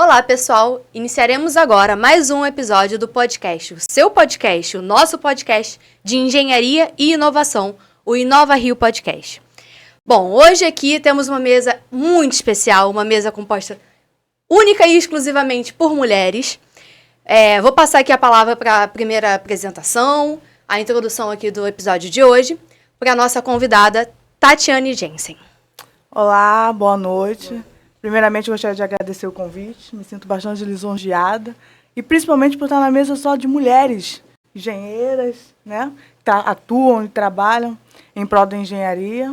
Olá, pessoal! Iniciaremos agora mais um episódio do podcast, o seu podcast, o nosso podcast de engenharia e inovação, o Inova Rio Podcast. Bom, hoje aqui temos uma mesa muito especial, uma mesa composta única e exclusivamente por mulheres. Vou passar aqui a palavra para a primeira apresentação, a introdução aqui do episódio de hoje, para a nossa convidada, Tatiane Jensen. Olá, boa noite. Primeiramente, gostaria de agradecer o convite. Me sinto bastante lisonjeada. E principalmente por estar na mesa só de mulheres engenheiras, né? Que atuam e trabalham em prol da engenharia.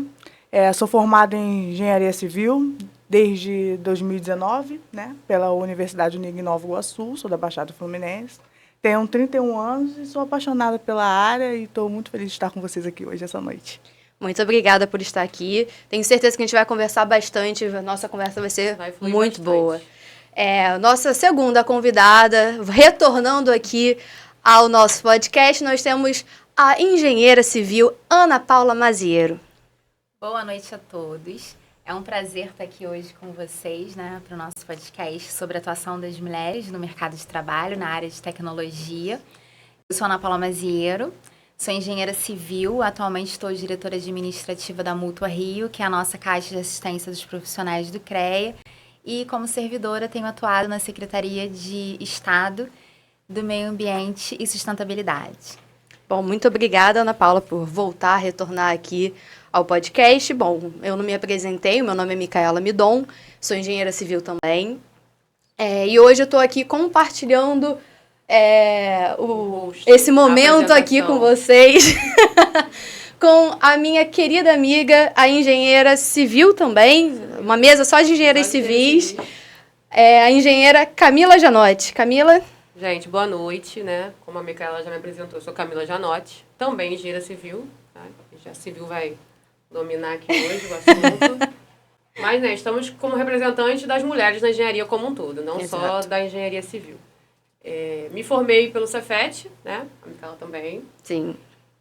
Sou formada em engenharia civil desde 2019, né? Pela Universidade Unig Nova Iguaçu, sou da Baixada Fluminense. Tenho 31 anos e sou apaixonada pela área e estou muito feliz de estar com vocês aqui hoje, essa noite. Muito obrigada por estar aqui. Tenho certeza que a gente vai conversar bastante. A nossa conversa vai ser muito boa. Nossa segunda convidada, retornando aqui ao nosso podcast, nós temos a engenheira civil Ana Paula Maziero. Boa noite a todos. É um prazer estar aqui hoje com vocês, né, para o nosso podcast sobre a atuação das mulheres no mercado de trabalho, na área de tecnologia. Eu sou Ana Paula Maziero. Sou engenheira civil, atualmente estou diretora administrativa da Mútua Rio, que é a nossa caixa de assistência dos profissionais do CREA. E como servidora tenho atuado na Secretaria de Estado do Meio Ambiente e Sustentabilidade. Bom, muito obrigada, Ana Paula, por retornar aqui ao podcast. Bom, eu não me apresentei, o meu nome é Micaela Midon, sou engenheira civil também. E hoje eu estou aqui compartilhando esse momento aqui com vocês, com a minha querida amiga, a engenheira civil também, uma mesa só de engenheiras civis, a engenheira Camila Janotti. Camila? Gente, boa noite, né? Como a Micaela já me apresentou, eu sou Camila Janotti, também engenheira civil, tá? Já civil vai dominar aqui hoje o assunto. Mas, né, estamos como representantes das mulheres na engenharia como um todo, não Exato. Só da engenharia civil. Me formei pelo Cefet, né? A Micaela também. Sim.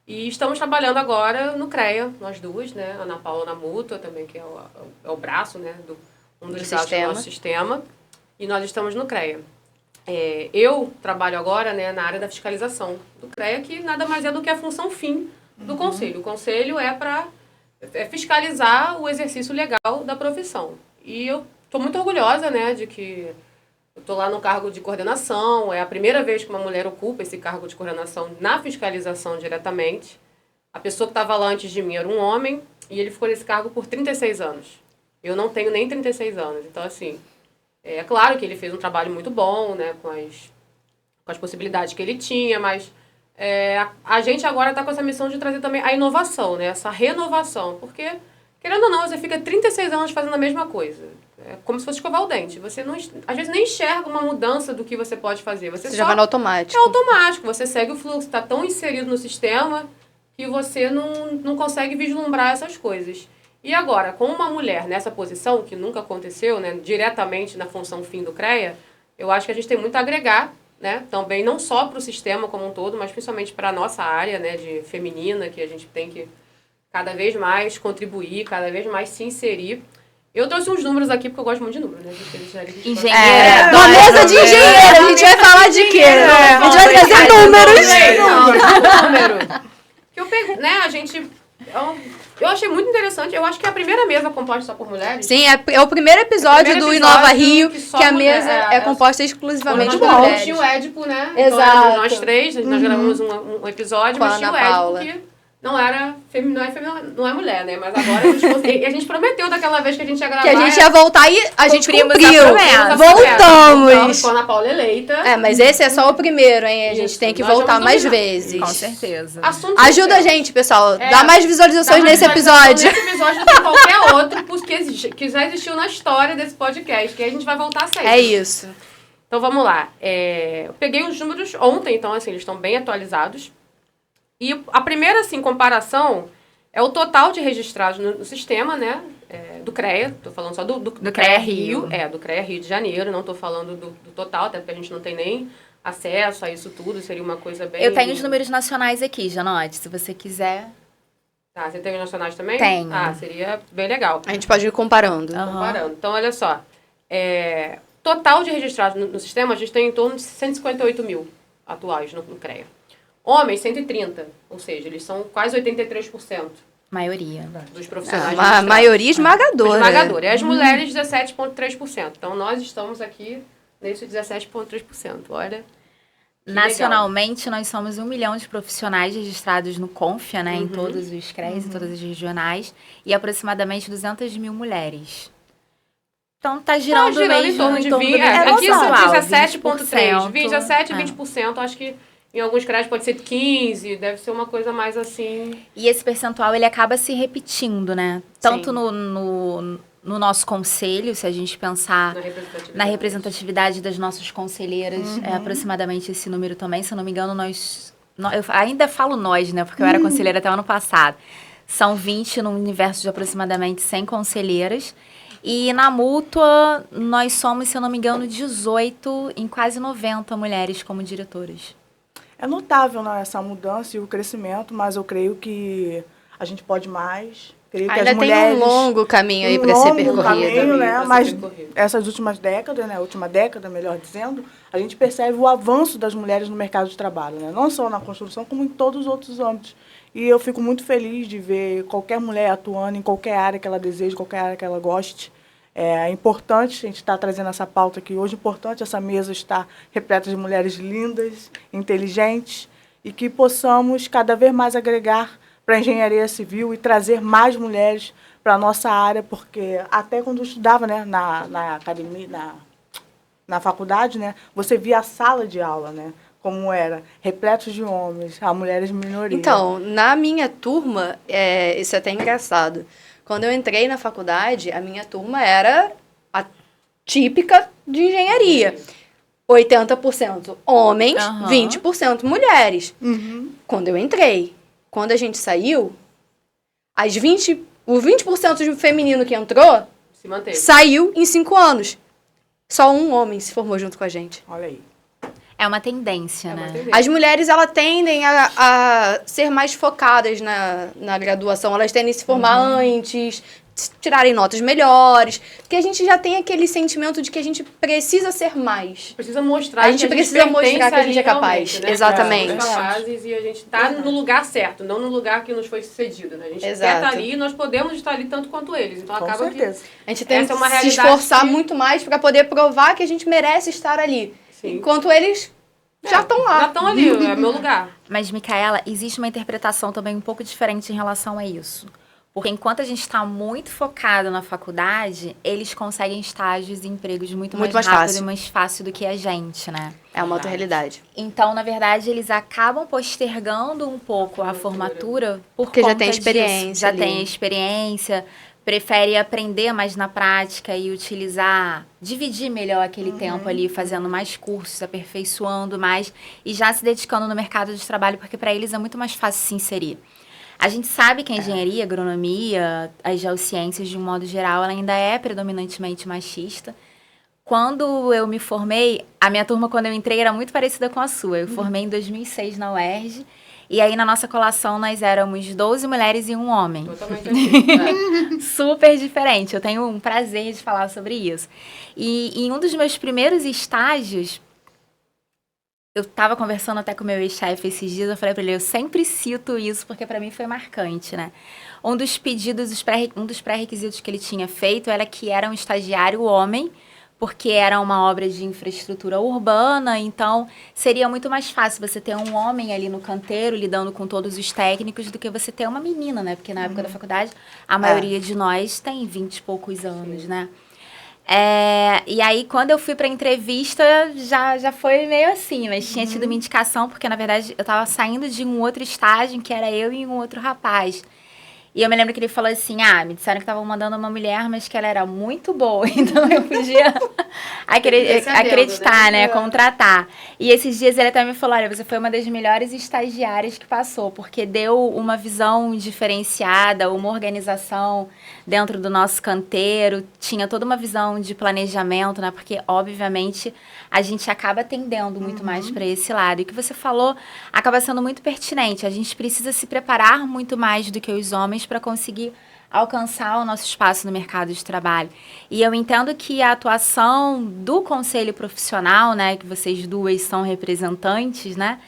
E estamos trabalhando agora no CREA, nós duas, né? A Ana Paula na Mútua também, que é o braço, né? Um dos braços do nosso sistema. E nós estamos no CREA. Eu trabalho agora, né, na área da fiscalização do CREA, que nada mais é do que a função fim do Conselho. O Conselho é para fiscalizar o exercício legal da profissão. E eu estou muito orgulhosa, né, de que eu estou lá no cargo de coordenação, é a primeira vez que uma mulher ocupa esse cargo de coordenação na fiscalização diretamente. A pessoa que estava lá antes de mim era um homem e ele ficou nesse cargo por 36 anos. Eu não tenho nem 36 anos, então assim, é claro que ele fez um trabalho muito bom, né, com as possibilidades que ele tinha, mas a gente agora está com essa missão de trazer também a inovação, né, essa renovação, porque, querendo ou não, você fica 36 anos fazendo a mesma coisa. É como se fosse escovar o dente. Você não, às vezes nem enxerga uma mudança do que você pode fazer. Você já vai no automático. É automático. Você segue o fluxo. Está tão inserido no sistema que você não consegue vislumbrar essas coisas. E agora, com uma mulher nessa posição, que nunca aconteceu, né, diretamente na função fim do CREA, eu acho que a gente tem muito a agregar, né, também não só para o sistema como um todo, mas principalmente para a nossa área, né, de feminina, que a gente tem que cada vez mais contribuir, cada vez mais se inserir. Eu trouxe uns números aqui, porque eu gosto muito de números, né? Engenheira. Uma mesa de engenheira. A gente vai falar de quê? A gente vai trazer números. Que eu peguei, né? Eu achei muito interessante. Eu acho que é a primeira mesa composta só por mulheres. Sim, é o primeiro episódio do Inova Rio, que a mesa é composta exclusivamente por mulheres. Tinha o Édipo, né? Exato. Então, nós três, nós gravamos um episódio, mas tinha o Édipo que não é mulher, né? Mas agora a gente prometeu daquela vez que a gente ia gravar. Que a gente ia voltar e a gente cumpriu. Voltamos. Com a Ana Paula eleita. Mas esse é só o primeiro, hein? A gente tem que voltar mais vezes. Com certeza. Ajuda a gente, pessoal. Dá mais visualizações nesse episódio. Nesse episódio do que qualquer outro, que já existiu na história desse podcast. Que a gente vai voltar sempre. É isso. Então, vamos lá. Eu peguei os números ontem, então, assim, eles estão bem atualizados. E a primeira, assim, comparação é o total de registrados no sistema, né, do CREA. Estou falando só do CREA Rio. Do CREA Rio de Janeiro, não estou falando do total, até porque a gente não tem nem acesso a isso tudo, seria uma coisa bem... Eu tenho os números nacionais aqui, Janotti, se você quiser. Tá, você tem os nacionais também? Tenho. Seria bem legal. A gente pode ir comparando. Comparando. Então, olha só. total de registrados no sistema, a gente tem em torno de 158 mil atuais no CREA. Homens, 130, ou seja, eles são quase 83%. Maioria. Dos profissionais. A maioria esmagadora. Esmagadora. E as mulheres, 17,3%. Então, nós estamos aqui nesse 17,3%. Olha. Nacionalmente, nós somos 1 milhão de profissionais registrados no CONFIA, né? Em todos os CREAs, em todas as regionais. E aproximadamente 200 mil mulheres. Então, tá girando em torno de 20%. Aqui são 17,3%. 17% e 20%. Acho que em alguns CREAs pode ser 15%. Deve ser uma coisa mais assim. E esse percentual, ele acaba se repetindo, né? Tanto no nosso conselho, se a gente pensar na representatividade das nossas conselheiras, é aproximadamente esse número também. Se eu não me engano, eu ainda falo nós, né? Porque eu era conselheira até o ano passado. São 20 no universo de aproximadamente 100 conselheiras. E na mútua, nós somos, se eu não me engano, 18 em quase 90 mulheres como diretoras. É notável, né, essa mudança e o crescimento, mas eu creio que a gente pode mais. Creio Ainda que as tem mulheres, um longo caminho aí para ser percorrido. Caminho, né? Mas essas últimas décadas, né? A última década, melhor dizendo, a gente percebe o avanço das mulheres no mercado de trabalho, né? Não só na construção, como em todos os outros âmbitos. E eu fico muito feliz de ver qualquer mulher atuando em qualquer área que ela deseje, qualquer área que ela goste. É importante a gente estar trazendo essa pauta aqui hoje, importante essa mesa estar repleta de mulheres lindas, inteligentes, e que possamos cada vez mais agregar para a engenharia civil e trazer mais mulheres para a nossa área, porque até quando eu estudava, né, na academia, na faculdade, né, você via a sala de aula, né, como era, repleto de homens, a mulheres minoria. Então, na minha turma, isso é até engraçado. Quando eu entrei na faculdade, a minha turma era a típica de engenharia. 80% homens, 20% mulheres. Quando eu entrei. Quando a gente saiu, o 20% de feminino que entrou saiu em 5 anos. Só um homem se formou junto com a gente. Olha aí. É uma tendência, né? As mulheres, elas tendem a ser mais focadas na graduação. Elas tendem a se formar antes, tirarem notas melhores. Porque a gente já tem aquele sentimento de que a gente precisa ser mais. Precisa mostrar a gente precisa mostrar que a gente é capaz. Né? Exatamente. Somos capazes e a gente está no lugar certo, não no lugar que nos foi cedido. Né? A gente quer estar ali e nós podemos estar ali tanto quanto eles. Então, acaba certeza. A gente tem que se esforçar muito mais para poder provar que a gente merece estar ali. Sim. Enquanto eles já estão lá. Já estão ali, é meu lugar. Mas, Micaela, existe uma interpretação também um pouco diferente em relação a isso. Porque enquanto a gente está muito focado na faculdade, eles conseguem estágios e empregos muito mais rápido e mais fácil do que a gente, né? É uma outra realidade. Então, na verdade, eles acabam postergando um pouco a formatura porque já tem experiência. Já tem experiência, prefere aprender mais na prática e utilizar, dividir melhor aquele tempo ali, fazendo mais cursos, aperfeiçoando mais e já se dedicando no mercado de trabalho, porque para eles é muito mais fácil se inserir. A gente sabe que a engenharia, a agronomia, as geociências, de um modo geral, ela ainda é predominantemente machista. Quando eu me formei, a minha turma, quando eu entrei, era muito parecida com a sua. Eu formei em 2006 na UERJ. E aí, na nossa colação, nós éramos 12 mulheres e um homem. Totalmente assim. Super diferente. Eu tenho um prazer de falar sobre isso. E em um dos meus primeiros estágios, eu estava conversando até com o meu ex-chefe esses dias, eu falei para ele, eu sempre cito isso porque para mim foi marcante, né? Um dos pedidos, um dos pré-requisitos que ele tinha feito era que era um estagiário homem, porque era uma obra de infraestrutura urbana, então seria muito mais fácil você ter um homem ali no canteiro, lidando com todos os técnicos, do que você ter uma menina, né? Porque na época da faculdade, a maioria de nós tem 20 e poucos anos, né? E aí, quando eu fui pra entrevista, já foi meio assim, mas tinha tido uma indicação, porque, na verdade, eu tava saindo de um outro estágio, que era eu e um outro rapaz. E eu me lembro que ele falou assim, me disseram que estavam mandando uma mulher, mas que ela era muito boa, então eu podia acreditar, né, contratar. E esses dias ele até me falou, olha, você foi uma das melhores estagiárias que passou, porque deu uma visão diferenciada, uma organização dentro do nosso canteiro, tinha toda uma visão de planejamento, né, porque, obviamente, a gente acaba tendendo muito mais para esse lado. E o que você falou acaba sendo muito pertinente, a gente precisa se preparar muito mais do que os homens para conseguir alcançar o nosso espaço no mercado de trabalho. E eu entendo que a atuação do conselho profissional, né, que vocês duas são representantes, né,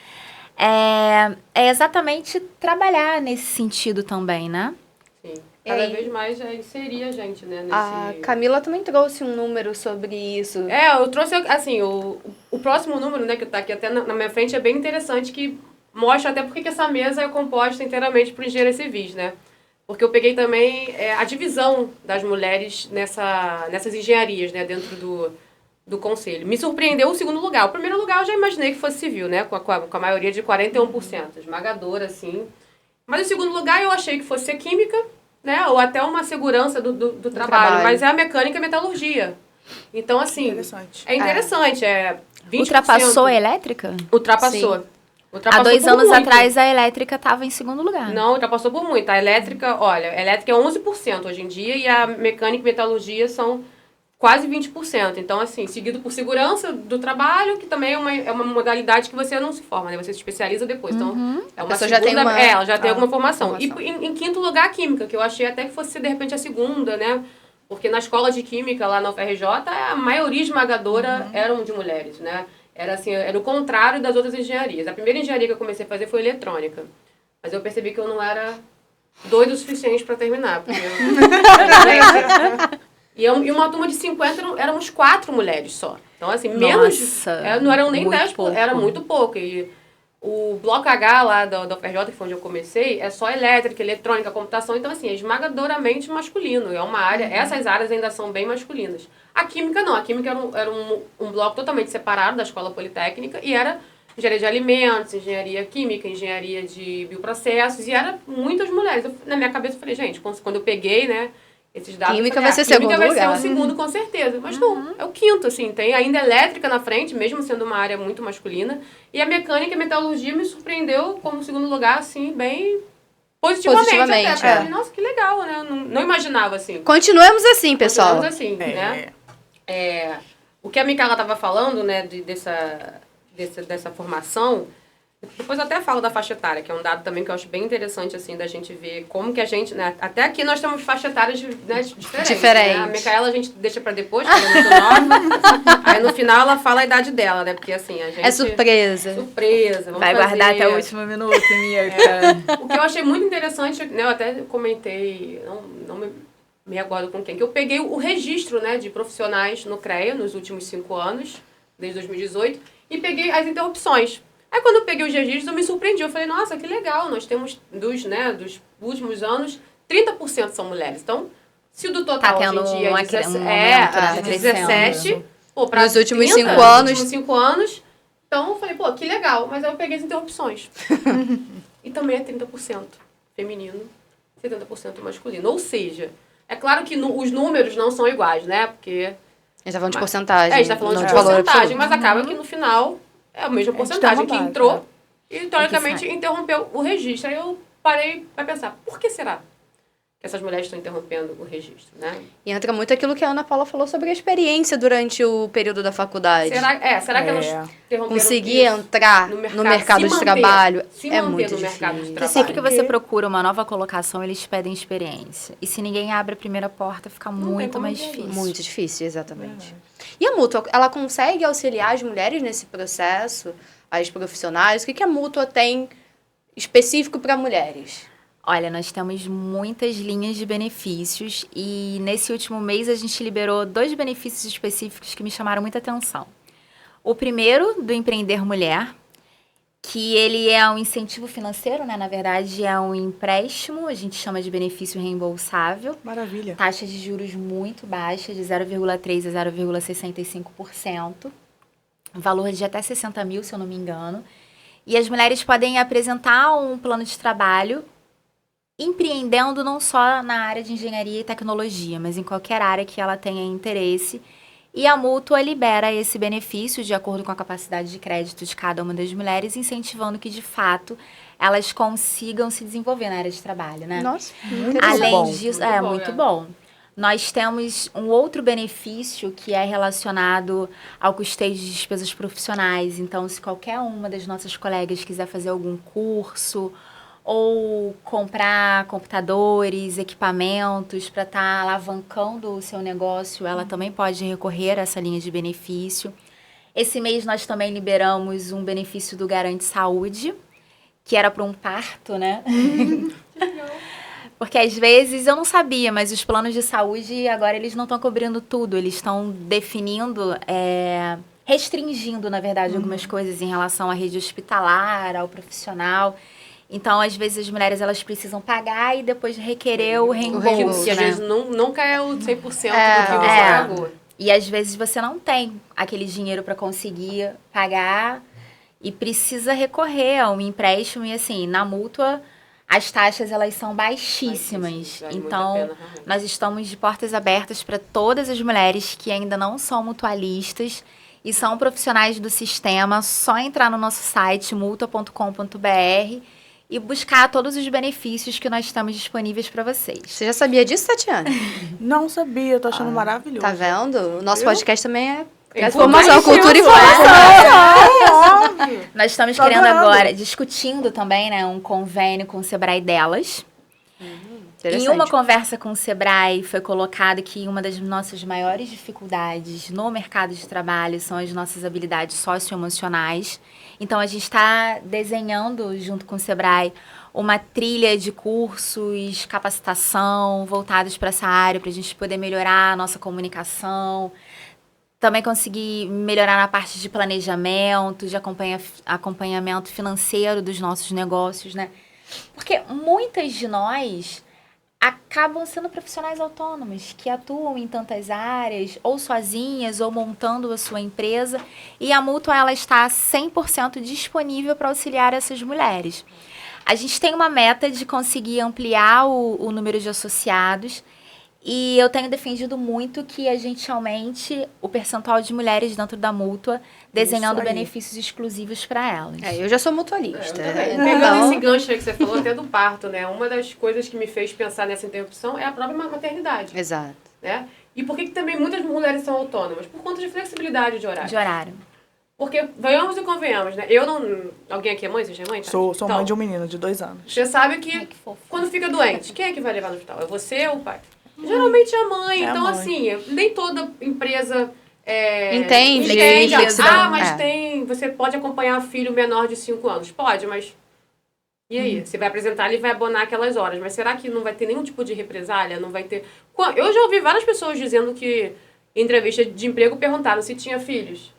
é exatamente trabalhar nesse sentido também, né? Sim. Cada vez mais inserir a gente, né? A Camila também trouxe um número sobre isso. Eu trouxe, assim, o próximo número, né, que tá aqui até na minha frente, é bem interessante, que mostra até porque que essa mesa é composta inteiramente por engenheiros civis, né? Porque eu peguei também a divisão das mulheres nessas engenharias, né, dentro do conselho. Me surpreendeu o segundo lugar. O primeiro lugar eu já imaginei que fosse civil, né, com a maioria de 41%, esmagadora, assim. Mas o segundo lugar eu achei que fosse ser química, né, ou até uma segurança do trabalho. Mas é a mecânica e a metalurgia. Então, assim, é interessante. 20%. Ultrapassou a elétrica? Ultrapassou. Sim. Há 2 anos atrás, a elétrica estava em segundo lugar. Não, ultrapassou por muito. A elétrica, olha, a elétrica é 11% hoje em dia e a mecânica e metalurgia são quase 20%. Então, assim, seguido por segurança do trabalho, que também é uma modalidade que você não se forma, né? Você se especializa depois. Então, é uma segunda... ela já tem alguma formação. E em quinto lugar, a química, que eu achei até que fosse, de repente, a segunda, né? Porque na escola de química, lá na UFRJ, a maioria esmagadora eram de mulheres, né? Era o contrário das outras engenharias. A primeira engenharia que eu comecei a fazer foi eletrônica. Mas eu percebi que eu não era doida o suficiente para terminar. Porque e uma turma de 50 éramos 4 mulheres só. Então, assim, menos... não eram nem 10, era muito pouco. E o bloco H lá da UFRJ, que foi onde eu comecei, é só elétrica, eletrônica, computação. Então, assim, é esmagadoramente masculino. É uma área... Essas áreas ainda são bem masculinas. A química não. A química era um bloco totalmente separado da escola politécnica e era engenharia de alimentos, engenharia química, engenharia de bioprocessos e era muitas mulheres. Na minha cabeça eu falei, gente, quando eu peguei, né, esses dados... Química vai ser segundo lugar. Química vai ser o segundo, com certeza. Mas não, é o quinto, assim. Tem ainda elétrica na frente, mesmo sendo uma área muito masculina. E a mecânica e a metalurgia me surpreendeu como segundo lugar, assim, bem... Positivamente até. Falei, nossa, que legal, né? Não imaginava, assim. Continuemos assim, pessoal. Continuemos assim, né? O que a Micaela estava falando, né, dessa formação, depois eu até falo da faixa etária, que é um dado também que eu acho bem interessante, assim, da gente ver como que a gente, né, até aqui nós temos faixa etárias, né, diferentes. Né? A Micaela a gente deixa para depois, porque ela é muito nova, aí no final ela fala a idade dela, né, porque assim, a gente... É surpresa. Surpresa, vai guardar até o último minuto, Mica. O que eu achei muito interessante, né, eu até comentei, não me recordo com quem, que eu peguei o registro, né, de profissionais no CREA nos últimos 5 anos, desde 2018, e peguei as interrupções. Aí quando eu peguei os registros, eu me surpreendi. Eu falei, nossa, que legal, nós temos dos últimos anos, 30% são mulheres. Então, se o do total hoje em dia é 17, para nos últimos 5 anos. Nos últimos 5 anos, então eu falei, que legal. Mas aí eu peguei as interrupções. E também é 30% feminino, 70% masculino. Ou seja, é claro que os números não são iguais, né? Porque... A gente tá falando de porcentagem. A gente tá falando de porcentagem, mas acaba que no final é a mesma porcentagem que entrou e, teoricamente, interrompeu o registro. Aí eu parei pra pensar, por que será que essas mulheres estão interrompendo o registro, né? E entra muito aquilo que a Ana Paula falou sobre a experiência durante o período da faculdade. Será que elas interromperam conseguir entrar no mercado de trabalho é muito difícil. E sempre que você procura uma nova colocação, eles pedem experiência. E se ninguém abre a primeira porta, fica muito mais difícil. Muito difícil, exatamente. E a Mútua, ela consegue auxiliar as mulheres nesse processo, as profissionais? O que a Mútua tem específico para mulheres? Olha, nós temos muitas linhas de benefícios e nesse último mês a gente liberou 2 benefícios específicos que me chamaram muita atenção. O primeiro, do Empreender Mulher, que ele é um incentivo financeiro, né? Na verdade, é um empréstimo, a gente chama de benefício reembolsável. Maravilha. Taxa de juros muito baixa, de 0,3% a 0,65%. Valor de até 60 mil, se eu não me engano. E as mulheres podem apresentar um plano de trabalho empreendendo não só na área de engenharia e tecnologia, mas em qualquer área que ela tenha interesse. E a Mútua libera esse benefício de acordo com a capacidade de crédito de cada uma das mulheres, incentivando que, de fato, elas consigam se desenvolver na área de trabalho, né? Nossa, além disso, muito bom. Nós temos um outro benefício que é relacionado ao custeio de despesas profissionais. Então, se qualquer uma das nossas colegas quiser fazer algum curso ou comprar computadores, equipamentos para estar alavancando o seu negócio, ela também pode recorrer a essa linha de benefício. Esse mês nós também liberamos um benefício do Garante Saúde, que era para um parto, né? Porque às vezes eu não sabia, mas os planos de saúde agora eles não estão cobrindo tudo, eles estão definindo, restringindo, na verdade, algumas coisas em relação à rede hospitalar, ao profissional. Então, às vezes, as mulheres elas precisam pagar e depois requerer o reembolso, que às né? vezes nunca é o 100% do que você pagou. E às vezes você não tem aquele dinheiro para conseguir pagar e precisa recorrer a um empréstimo. E assim, na mútua, as taxas elas são baixíssimas. Então, nós estamos de portas abertas para todas as mulheres que ainda não são mutualistas e são profissionais do sistema. Só entrar no nosso site, mutua.com.br, e buscar todos os benefícios que nós estamos disponíveis para vocês. Você já sabia disso, Tatiana? Não sabia, tô achando maravilhoso. Tá vendo? O nosso podcast também é informação, cultura e informação. Nós estamos criando agora, discutindo também, né, um convênio com o Sebrae Delas. Em uma conversa com o Sebrae, foi colocado que uma das nossas maiores dificuldades no mercado de trabalho são as nossas habilidades socioemocionais. Então, a gente está desenhando, junto com o Sebrae, uma trilha de cursos, capacitação voltados para essa área, para a gente poder melhorar a nossa comunicação, também conseguir melhorar na parte de planejamento, de acompanhamento financeiro dos nossos negócios, né? Porque muitas de nós acabam sendo profissionais autônomos, que atuam em tantas áreas, ou sozinhas, ou montando a sua empresa, e a Mútua ela está 100% disponível para auxiliar essas mulheres. A gente tem uma meta de conseguir ampliar o número de associados, e eu tenho defendido muito que a gente aumente o percentual de mulheres dentro da Mútua, desenhando benefícios exclusivos para elas. Eu já sou mutualista. Pegando esse gancho aí que você falou até do parto, né? Uma das coisas que me fez pensar nessa interrupção é a própria maternidade. Exato. Né? E por que também muitas mulheres são autônomas? Por conta de flexibilidade de horário. De horário. Porque, venhamos e convenhamos, né? Eu não... Alguém aqui é mãe? Você é mãe? Tá? Sou mãe de um menino de 2 anos. Você sabe que quando fica doente, quem é que vai levar no hospital? É você ou o pai? Geralmente é a mãe. Então, assim, nem toda empresa entende. Mas você pode acompanhar filho menor de 5 anos. Pode, mas... E aí? Você vai apresentar, ele vai abonar aquelas horas. Mas será que não vai ter nenhum tipo de represália? Não vai ter... Eu já ouvi várias pessoas dizendo que, em entrevista de emprego, perguntaram se tinha filhos.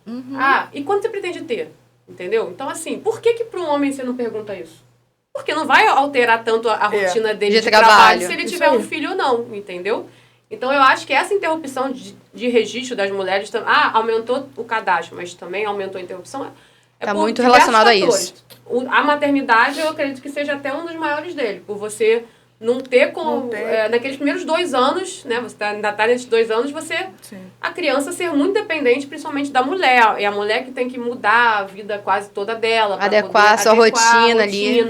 E quando você pretende ter? Entendeu? Então, assim, por que para um homem você não pergunta isso? Porque não vai alterar tanto a rotina dele de trabalho se ele tiver um filho ou não, entendeu? Então, eu acho que essa interrupção de registro das mulheres... aumentou o cadastro, mas também aumentou a interrupção. Está muito relacionado a isso. A maternidade, eu acredito que seja até um dos maiores dele, por você não ter naqueles primeiros 2 anos, né? Você ainda está nesses 2 anos, a criança ser muito dependente, principalmente da mulher. É a mulher que tem que mudar a vida quase toda dela. Adequar a sua rotina ali.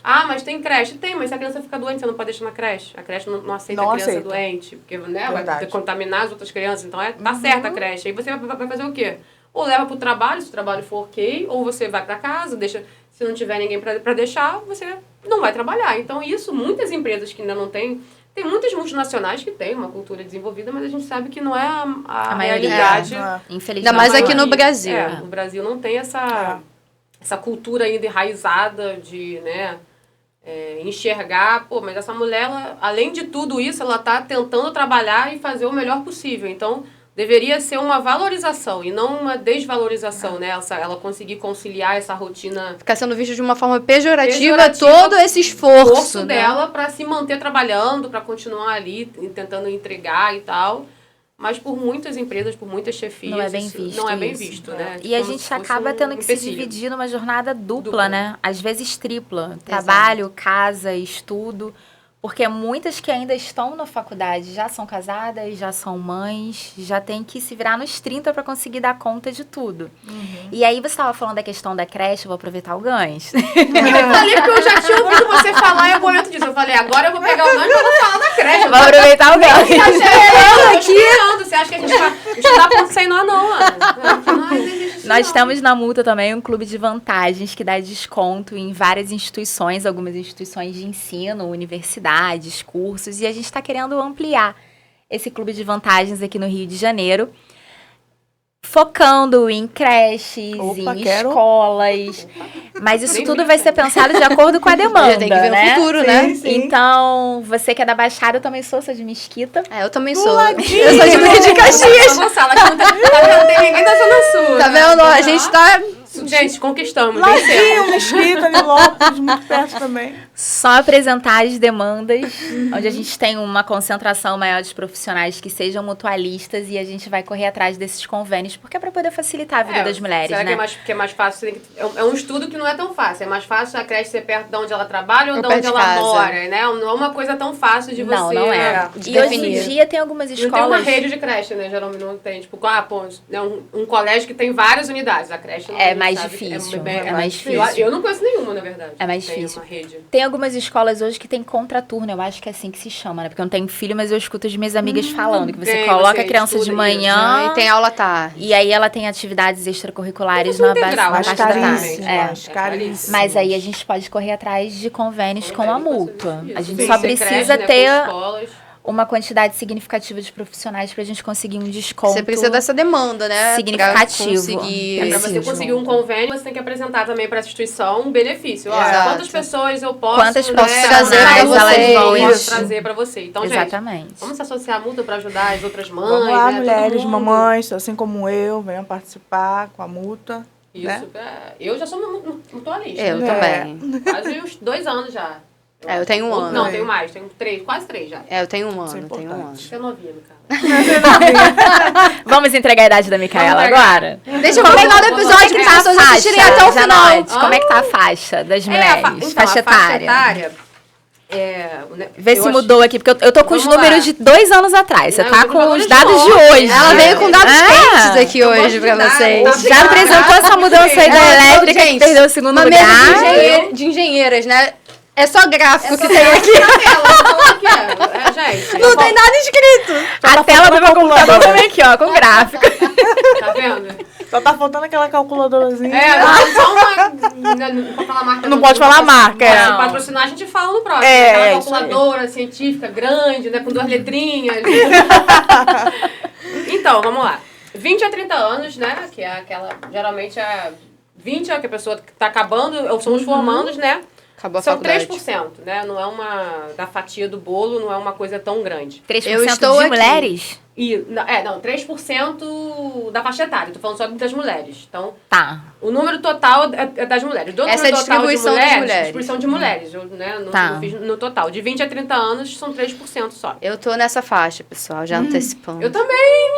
Mas tem creche? Tem, mas se a criança fica doente, você não pode deixar na creche. A creche não aceita a criança doente, porque vai contaminar as outras crianças. Então, tá certa a creche. Aí você vai fazer o quê? Ou leva para o trabalho, se o trabalho for ok, ou você vai para casa, deixa... Se não tiver ninguém para deixar, você não vai trabalhar. Então, isso, muitas empresas que ainda não têm... Tem muitas multinacionais que têm uma cultura desenvolvida, mas a gente sabe que não é a realidade. Infelizmente. Ainda mais aqui no Brasil. No Brasil não tem essa cultura ainda enraizada de, enxergar... Mas essa mulher, além de tudo isso, ela está tentando trabalhar e fazer o melhor possível. Então... Deveria ser uma valorização e não uma desvalorização, né? Ela conseguir conciliar essa rotina... Ficar sendo vista de uma forma pejorativa todo esse esforço dela para se manter trabalhando, para continuar ali, tentando entregar e tal. Mas por muitas empresas, por muitas chefias... Não é bem visto. Não é bem visto, né? E a gente acaba tendo que se dividir numa jornada dupla, né? Às vezes tripla. Trabalho, casa, estudo... Porque muitas que ainda estão na faculdade já são casadas, já são mães, já tem que se virar nos 30 para conseguir dar conta de tudo. E aí você estava falando da questão da creche, eu vou aproveitar o gancho. Eu falei que eu já tinha ouvido você falar em algum momento disso. Eu falei, agora eu vou pegar o gancho e vou falar da creche. Vou aproveitar o gancho. Você acha que a gente vai estudar ponto sem nó, não, Ana? Nós temos na Multa também um clube de vantagens que dá desconto em várias instituições, algumas instituições de ensino, universidades, cursos, e a gente está querendo ampliar esse clube de vantagens aqui no Rio de Janeiro, focando em creches, escolas. Mas isso tudo vai ser pensado de acordo com a demanda, tem que ver né? o futuro, né? Sim. Então, você que é da Baixada, eu também sou de Mesquita. Eu também sou. Eu sou de Duque de Caxias. Gonçalo, aqui não tem ninguém da Zona Sul. Tá vendo? A gente tá... Gente, conquistamos, Ladinho, vencemos. Mesquita, Nilópolis, muito perto também. Só apresentar as demandas, onde a gente tem uma concentração maior de profissionais que sejam mutualistas e a gente vai correr atrás desses convênios, porque é para poder facilitar a vida das mulheres, será né? que é mais fácil? É um estudo que não é tão fácil. É mais fácil a creche ser perto de onde ela trabalha ou de onde ela mora, né? Não é uma coisa tão fácil de você... Não é. de E hoje em definir. dia tem algumas Não escolas... tem uma rede de creche, né? Geralmente não tem. Tipo, um colégio que tem várias unidades. A creche não É mais sabe? difícil. É mais difícil. Eu não conheço nenhuma, na verdade. É mais Tem difícil. uma rede. Tem algumas escolas hoje que tem contraturno, eu acho que é assim que se chama, né? Porque eu não tenho filho, mas eu escuto as minhas amigas falando que você coloca a criança de manhã E tem aula tarde. e aí ela tem atividades extracurriculares Como na se fosse integral, parte Mas da tarde. caríssimo, É. mas caríssimo. Mas aí a gente pode correr atrás de convênios com a multa. A gente Sim, só ser precisa creche, né, ter com escolas. uma quantidade significativa de profissionais pra gente conseguir um desconto. Você precisa dessa demanda, né? Significativo. Pra conseguir... Pra você conseguir um convênio, você tem que apresentar também para a instituição um benefício. Olha, Exato. quantas pessoas eu posso, Quantas profissionais elas vão isso. trazer para você. Então, gente, Exatamente. vamos se associar à multa para ajudar as outras mães, Vamos lá, né? mulheres, Todo mundo. mamães, assim como eu, venham participar com a multa. Isso. né? Eu já sou mutualista. Eu É. também. Quase uns 2 anos já. Eu tenho um ano. Não, tenho mais. Tenho 3, quase 3 já. Eu tenho um Isso é ano, tenho um ano. importante. Você é novinha, Micaela. Vamos entregar a idade da Micaela Vamos entregar. agora? Deixa eu final do episódio que as pessoas assistirem até o final. Janote, como é que tá a faixa das mulheres? Faixa a faixa etária. etária Vê se mudou aqui, porque eu tô com os Vamos números lá. de 2 anos atrás. Você Não, tá eu tô com com os os dados de ontem. hoje. Ela veio com dados quentes aqui Eu hoje gosto de pra dados. vocês. Já apresentou essa mudança aí da Ela- elétrica que gente, perdeu o segundo Uma mesa lugar. de engenheiras, né? É só gráfico que tem aqui. Gente, Não tem nada escrito. A tela do meu computador também aqui, ó, com gráfico. tá vendo? Só tá faltando aquela calculadorazinha. Só uma. Não pode falar marca. Não pode falar marca, é. Se patrocinar, a gente fala no próximo. É, Aquela isso calculadora científica grande, né? Com 2 letrinhas. Então, vamos lá. 20 a 30 anos, né? Que é aquela. Geralmente é 20 é que a pessoa tá acabando, ou são os formandos, né? Acabou a São faculdade. 3%, né? Não é uma. Da fatia do bolo, não é uma coisa tão grande. 3% Eu estou de aqui. mulheres? Não, 3% da faixa etária. Tô falando só das mulheres. Então, Tá. o número total é das mulheres. Do Essa é a número total distribuição de das mulheres, mulheres. distribuição de mulheres. Eu, né, não, Tá. não fiz no total. De 20 a 30 anos, são 3% só. Eu tô nessa faixa, pessoal, já antecipando. Eu também.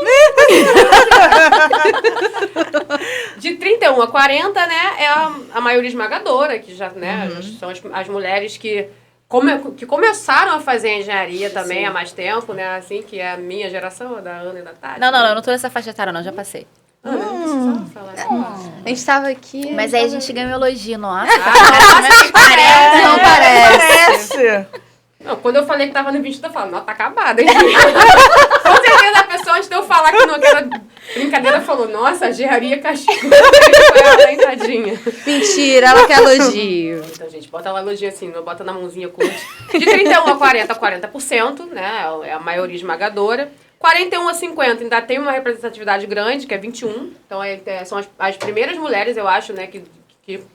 De 31 a 40, né, é a maioria esmagadora, que já, né, são as mulheres que começaram a fazer engenharia também há mais tempo, né, assim, que é a minha geração, a da Ana e da Tati. Não, eu não tô nessa faixa etária, não, já passei. Ana, não precisava falar isso. A gente tava aqui... Mas aí a gente ganhou elogio, nossa. Não parece. Parece. Não, quando eu falei que tava no 20, eu falo, não, tá acabada, hein? Com certeza a pessoa, antes de eu falar que não aquela brincadeira, falou, nossa, a engenharia castigou. Foi ela, hein, tadinha. Mentira, ela quer elogio. Então, gente, bota lá elogio assim, não bota na mãozinha curte. De 31 a 40, 40%, né? É a maioria esmagadora. 41 a 50 ainda tem uma representatividade grande, que é 21. Então, são as primeiras mulheres, eu acho, né, que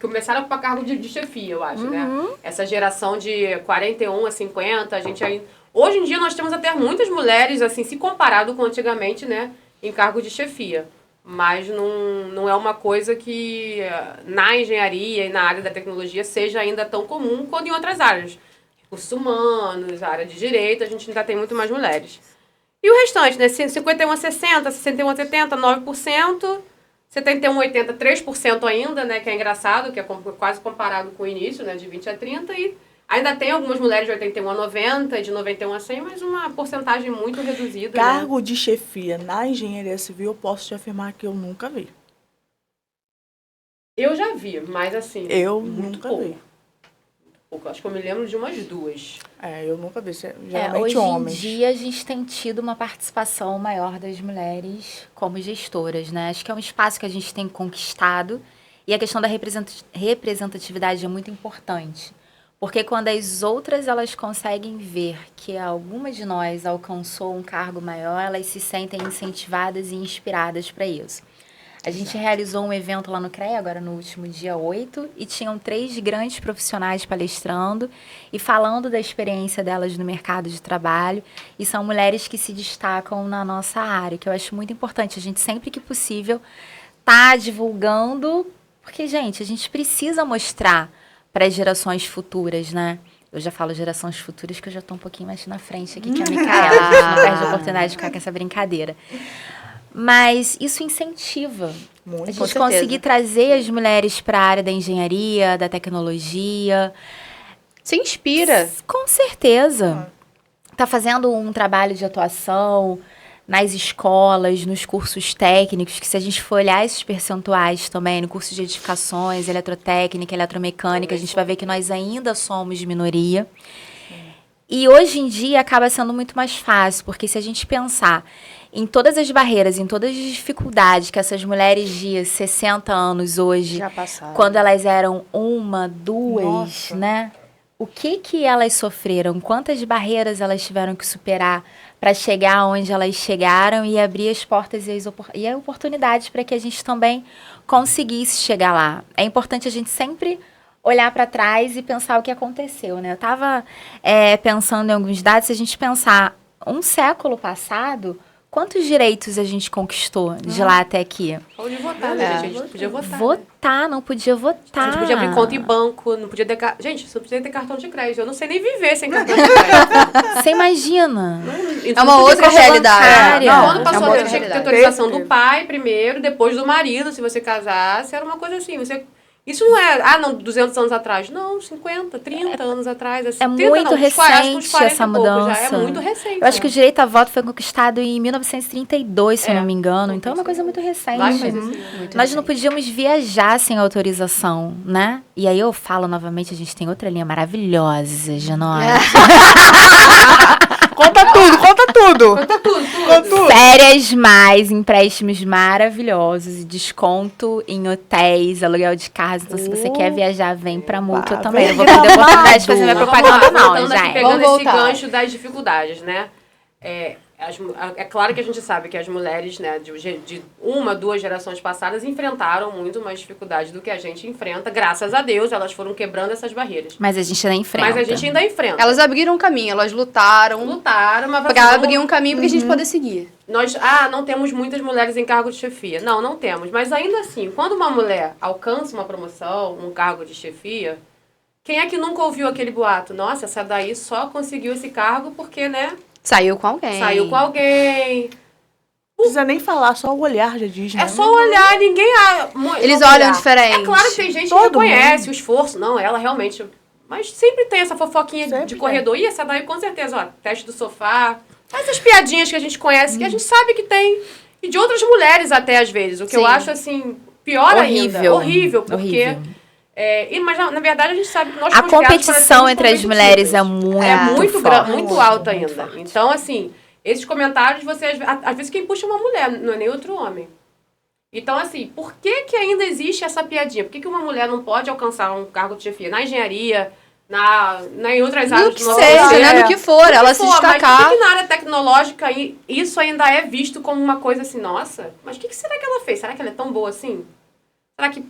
começaram para cargo de chefia, eu acho, né? Essa geração de 41 a 50, a gente aí... Hoje em dia, nós temos até muitas mulheres, assim, se comparado com antigamente, né, em cargo de chefia. Mas não é uma coisa que na engenharia e na área da tecnologia seja ainda tão comum quanto em outras áreas. Recursos humanos, área de direito, a gente ainda tem muito mais mulheres. E o restante, né? 51 a 60, 61 a 70, 9%. 71 a 80, 3% ainda, né? Que é engraçado, que é quase comparado com o início, né? De 20 a 30. E ainda tem algumas mulheres de 81 a 90, de 91 a 100, mas uma porcentagem muito reduzida. Cargo de chefia na engenharia civil, eu posso te afirmar que eu nunca vi. Eu já vi, mas assim... Eu muito nunca pouco. vi. pouco. Acho que eu me lembro de umas 2. Eu nunca vi. Geralmente homens. Hoje em dia a gente tem tido uma participação maior das mulheres como gestoras, né? Acho que é um espaço que a gente tem conquistado e a questão da representatividade é muito importante. Porque quando as outras elas conseguem ver que alguma de nós alcançou um cargo maior, elas se sentem incentivadas e inspiradas para isso. A gente realizou um evento lá no CREA, agora no último dia 8, e tinham 3 grandes profissionais palestrando e falando da experiência delas no mercado de trabalho. E são mulheres que se destacam na nossa área, que eu acho muito importante. A gente, sempre que possível, tá divulgando, porque, gente, a gente precisa mostrar para as gerações futuras, né? Eu já falo gerações futuras, que eu já estou um pouquinho mais na frente aqui, que é a Micaela. A gente não perde a oportunidade de ficar com essa brincadeira. Mas isso incentiva a gente conseguir trazer as mulheres para a área da engenharia, da tecnologia. Se inspira. Com certeza. Está fazendo um trabalho de atuação nas escolas, nos cursos técnicos, que se a gente for olhar esses percentuais também, no curso de edificações, eletrotécnica, eletromecânica, a gente vai ver que nós ainda somos minoria. E hoje em dia acaba sendo muito mais fácil, porque se a gente pensar em todas as barreiras, em todas as dificuldades que essas mulheres de 60 anos hoje, Já passaram. quando elas eram 1, 2, né? O que elas sofreram? Quantas barreiras elas tiveram que superar para chegar onde elas chegaram e abrir as portas e as oportunidades para que a gente também conseguisse chegar lá. É importante a gente sempre olhar para trás e pensar o que aconteceu, né? Eu estava pensando em alguns dados, se a gente pensar um século passado, quantos direitos a gente conquistou de lá até aqui? Pode votar, né, gente? A gente podia votar. Votar, não podia votar. A gente podia abrir conta em banco, não podia ter... Gente, você não podia ter cartão de crédito. Eu não sei nem viver sem cartão de crédito. Você imagina? É uma outra realidade. Quando passou a ter autorização do pai primeiro, depois do marido, se você casasse, era uma coisa assim, Isso não é, 200 anos atrás. Não, 50, 30 anos atrás. É muito recente essa mudança. Já é muito recente. Eu acho que o direito a voto foi conquistado em 1932, se não me engano. Então é uma coisa muito recente. Nós não podíamos viajar sem autorização, né? E aí eu falo novamente, a gente tem outra linha maravilhosa de nós. Conta tudo. Férias mais, empréstimos maravilhosos, desconto em hotéis, aluguel de casa. Então, se você quer viajar, vem pra Mútua também. Não vou perder a oportunidade de fazer minha propaganda, não, já. Pegando esse gancho das dificuldades, né? É claro que a gente sabe que as mulheres, né, de 1, 2 gerações passadas enfrentaram muito mais dificuldade do que a gente enfrenta. Graças a Deus, elas foram quebrando essas barreiras. Mas a gente ainda enfrenta. Elas abriram um caminho, elas lutaram, mas para abrir um caminho para a gente poder seguir. Nós, não temos muitas mulheres em cargo de chefia. Não temos. Mas ainda assim, quando uma mulher alcança uma promoção, um cargo de chefia, quem é que nunca ouviu aquele boato? Nossa, essa daí só conseguiu esse cargo porque, né? Saiu com alguém. Não precisa nem falar, só o olhar já diz, né? É só o olhar, ninguém... Eles olham diferente. É claro que tem gente que reconhece o esforço. Não, ela realmente... Mas sempre tem essa fofoquinha de corredor. E essa daí, com certeza, teste do sofá. Essas piadinhas que a gente conhece, que a gente sabe que tem. E de outras mulheres até, às vezes. O que eu acho, assim, pior ainda. Horrível, porque... mas, na verdade, a gente sabe que nós a competição entre as mulheres é muito alta ainda. Então, assim, esses comentários, às vezes quem puxa é uma mulher, não é nem outro homem. Então, assim, por que ainda existe essa piadinha? Por que uma mulher não pode alcançar um cargo de chefia na engenharia, em outras áreas do nosso seja, no que for, ela se destacar. Mas por que na área tecnológica isso ainda é visto como uma coisa assim, nossa, mas o que será que ela fez? Será que ela é tão boa assim? Será que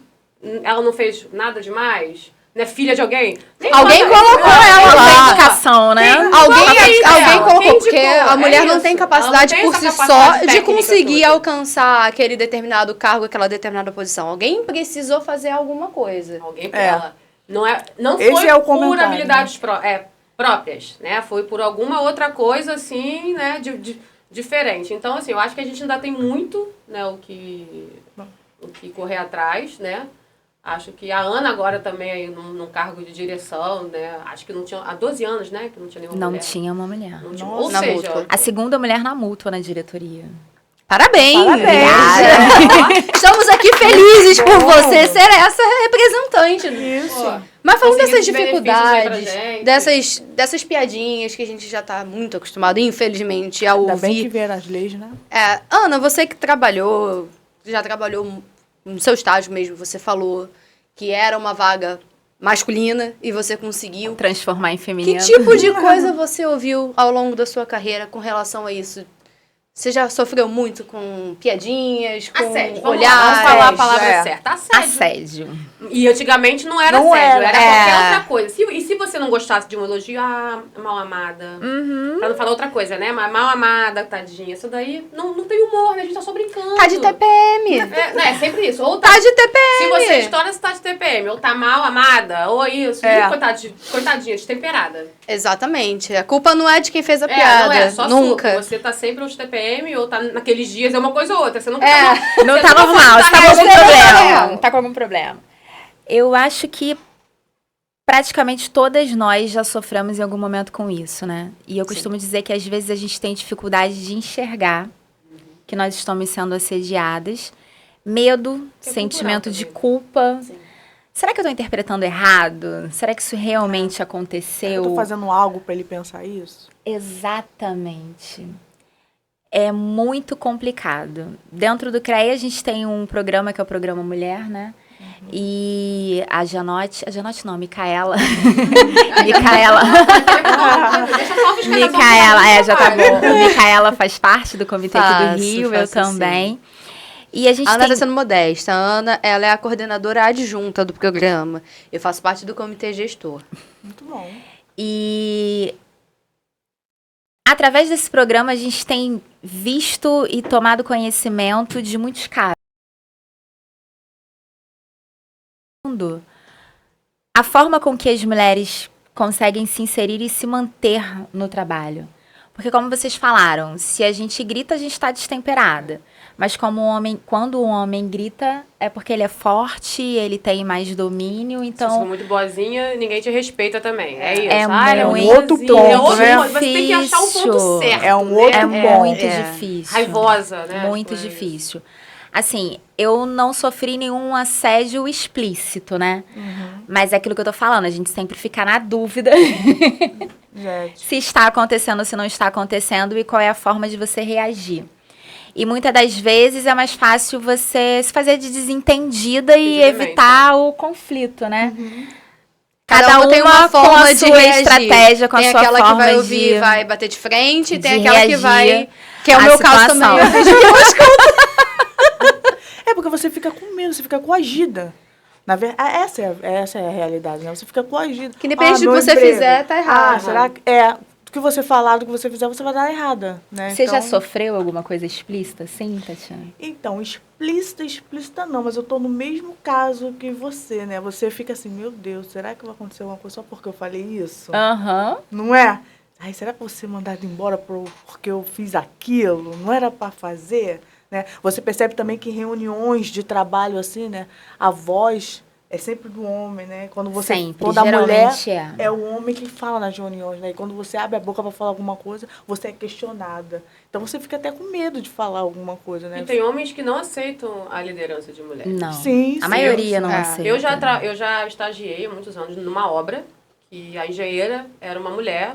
ela não fez nada demais? Não é filha de alguém? Alguém colocou ela lá. Educação, né? Alguém colocou, porque a mulher não tem capacidade por si só de conseguir alcançar aquele determinado cargo, aquela determinada posição. Alguém precisou fazer alguma coisa. Alguém por ela. Não foi por habilidades próprias, né? Foi por alguma outra coisa, assim, né? Diferente. Então, assim, eu acho que a gente ainda tem muito, né, o que correr atrás, né? Acho que a Ana agora também aí num cargo de direção, né? Acho que não tinha... Há 12 anos, né? Que não tinha nenhuma mulher. Não tinha uma mulher. Ou seja... A segunda mulher na Mútua, na diretoria. Parabéns! Parabéns. Estamos aqui felizes por você ser essa representante. Isso. Mas falando dessas Conseguir esses benefícios aí pra dificuldades, gente. dessas piadinhas que a gente já tá muito acostumado, infelizmente, a ouvir. Ainda bem que vieram as leis, né? Ana, você que já trabalhou no seu estágio mesmo, você falou que era uma vaga masculina e você conseguiu. Transformar em feminino. Que tipo de coisa você ouviu ao longo da sua carreira com relação a isso? Você já sofreu muito com piadinhas, com Assédio. olhares? Vamos falar a palavra certa. Assédio. E antigamente não era Não assédio, era. era qualquer outra coisa. E se você não gostasse de um elogio, mal amada. Pra não falar outra coisa, né? Mas mal amada, tadinha. Isso daí não tem humor, né? A gente tá só brincando. Tá de TPM. É sempre isso. Ou Tá de TPM. Se você estoura, você tá de TPM. Ou tá mal amada, ou isso. É. Coitadinha, destemperada. Exatamente. A culpa não é de quem fez a piada. Não é, só nunca. sua. Você tá sempre aos TPM, ou tá naqueles dias, é uma coisa ou outra. Você nunca Não tá nunca normal, você tá com algum reagindo problema. normal. Tá com algum problema. Eu acho que praticamente todas nós já sofremos em algum momento com isso, né? E eu costumo dizer que às vezes a gente tem dificuldade de enxergar que nós estamos sendo assediadas. Medo, É sentimento cultural de também. culpa. Sim. Será que eu tô interpretando errado? Será que isso realmente aconteceu? Eu tô fazendo algo pra ele pensar isso? Exatamente. É muito complicado. Dentro do CREA, a gente tem um programa que é o Programa Mulher, né? E a Janote não, Micaela. Deixa só a fiscalização Micaela, já tá trabalho. bom. Micaela faz parte do Comitê aqui do Rio, eu faço também. E a gente A Ana tem... está sendo modesta. A Ana, ela é a coordenadora adjunta do programa. Eu faço parte do comitê gestor. Muito bom. E através desse programa a gente tem visto e tomado conhecimento de muitos casos. A forma com que as mulheres conseguem se inserir e se manter no trabalho. Porque como vocês falaram, se a gente grita, a gente está destemperada. Mas quando o homem grita, é porque ele é forte, ele tem mais domínio, Se então... você for muito boazinha, ninguém te respeita também. É isso. É Ele muito um outro boazinho, ponto, é outro né? ponto. Você tem que achar o ponto Difícil. certo. É um né? outro É ponto. muito É. difícil. Raivosa, né? Muito Tipo, difícil. Assim, eu não sofri nenhum assédio explícito, né? Mas é aquilo que eu tô falando, a gente sempre fica na dúvida Gente. se está acontecendo ou se não está acontecendo e qual é a forma de você reagir. E muitas das vezes é mais fácil você se fazer de desentendida e Exatamente, evitar o conflito, né? Cada uma tem uma com forma a de sua reagir. estratégia, com Tem a sua aquela forma que vai ouvir de... e vai bater de frente, tem de aquela que reagir vai... Que é o à meu caso situação. também. Eu vejo que É porque você fica com medo, você fica coagida. Na verdade, essa é a realidade, né? Você fica coagida. Que independente do meu que você emprego. fizer, tá errado. Será que... do que você falar, do que você fizer, você vai dar errada, né? Você já Então- sofreu alguma coisa explícita assim, Tatiana? Então, explícita não, mas eu tô no mesmo caso que você, né? Você fica assim, meu Deus, será que vai acontecer alguma coisa só porque eu falei isso? Aham. Não é? Ai, será que você mandado embora porque eu fiz aquilo? Não era para fazer? Né? Você percebe também que em reuniões de trabalho, assim, né? A voz é sempre do homem, né? Quando você, Sempre, quando a mulher geralmente é. é o homem que fala nas reuniões, né? E quando você abre a boca para falar alguma coisa, você é questionada. Então você fica até com medo de falar alguma coisa, né? E tem homens que não aceitam a liderança de mulher. Não. Sim, A sim, maioria não é. aceita. Eu já estagiei há muitos anos numa obra que a engenheira era uma mulher.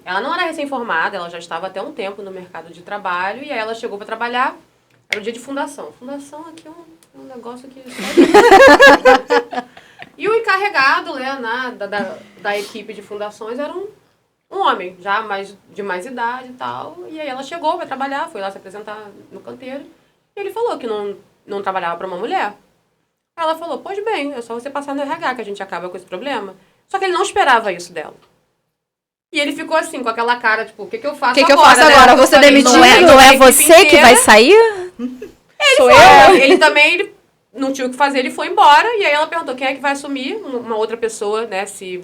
Ela não era recém-formada, ela já estava até um tempo no mercado de trabalho e aí ela chegou para trabalhar. Era o dia de fundação. Fundação aqui é um negócio que... E o encarregado, né, da equipe de fundações era um homem, já de mais idade e tal. E aí ela chegou para trabalhar, foi lá se apresentar no canteiro. E ele falou que não trabalhava para uma mulher. Ela falou, pois bem, é só você passar no RH que a gente acaba com esse problema. Só que ele não esperava isso dela. E ele ficou assim, com aquela cara, tipo, o que eu faço agora? O que eu faço agora? Né? Vou ser Eu falei, demitido? Não é a equipe você que inteira. vai sair? Sou eu. Ele também não tinha o que fazer, ele foi embora. E aí ela perguntou quem é que vai assumir. Uma outra pessoa, né, se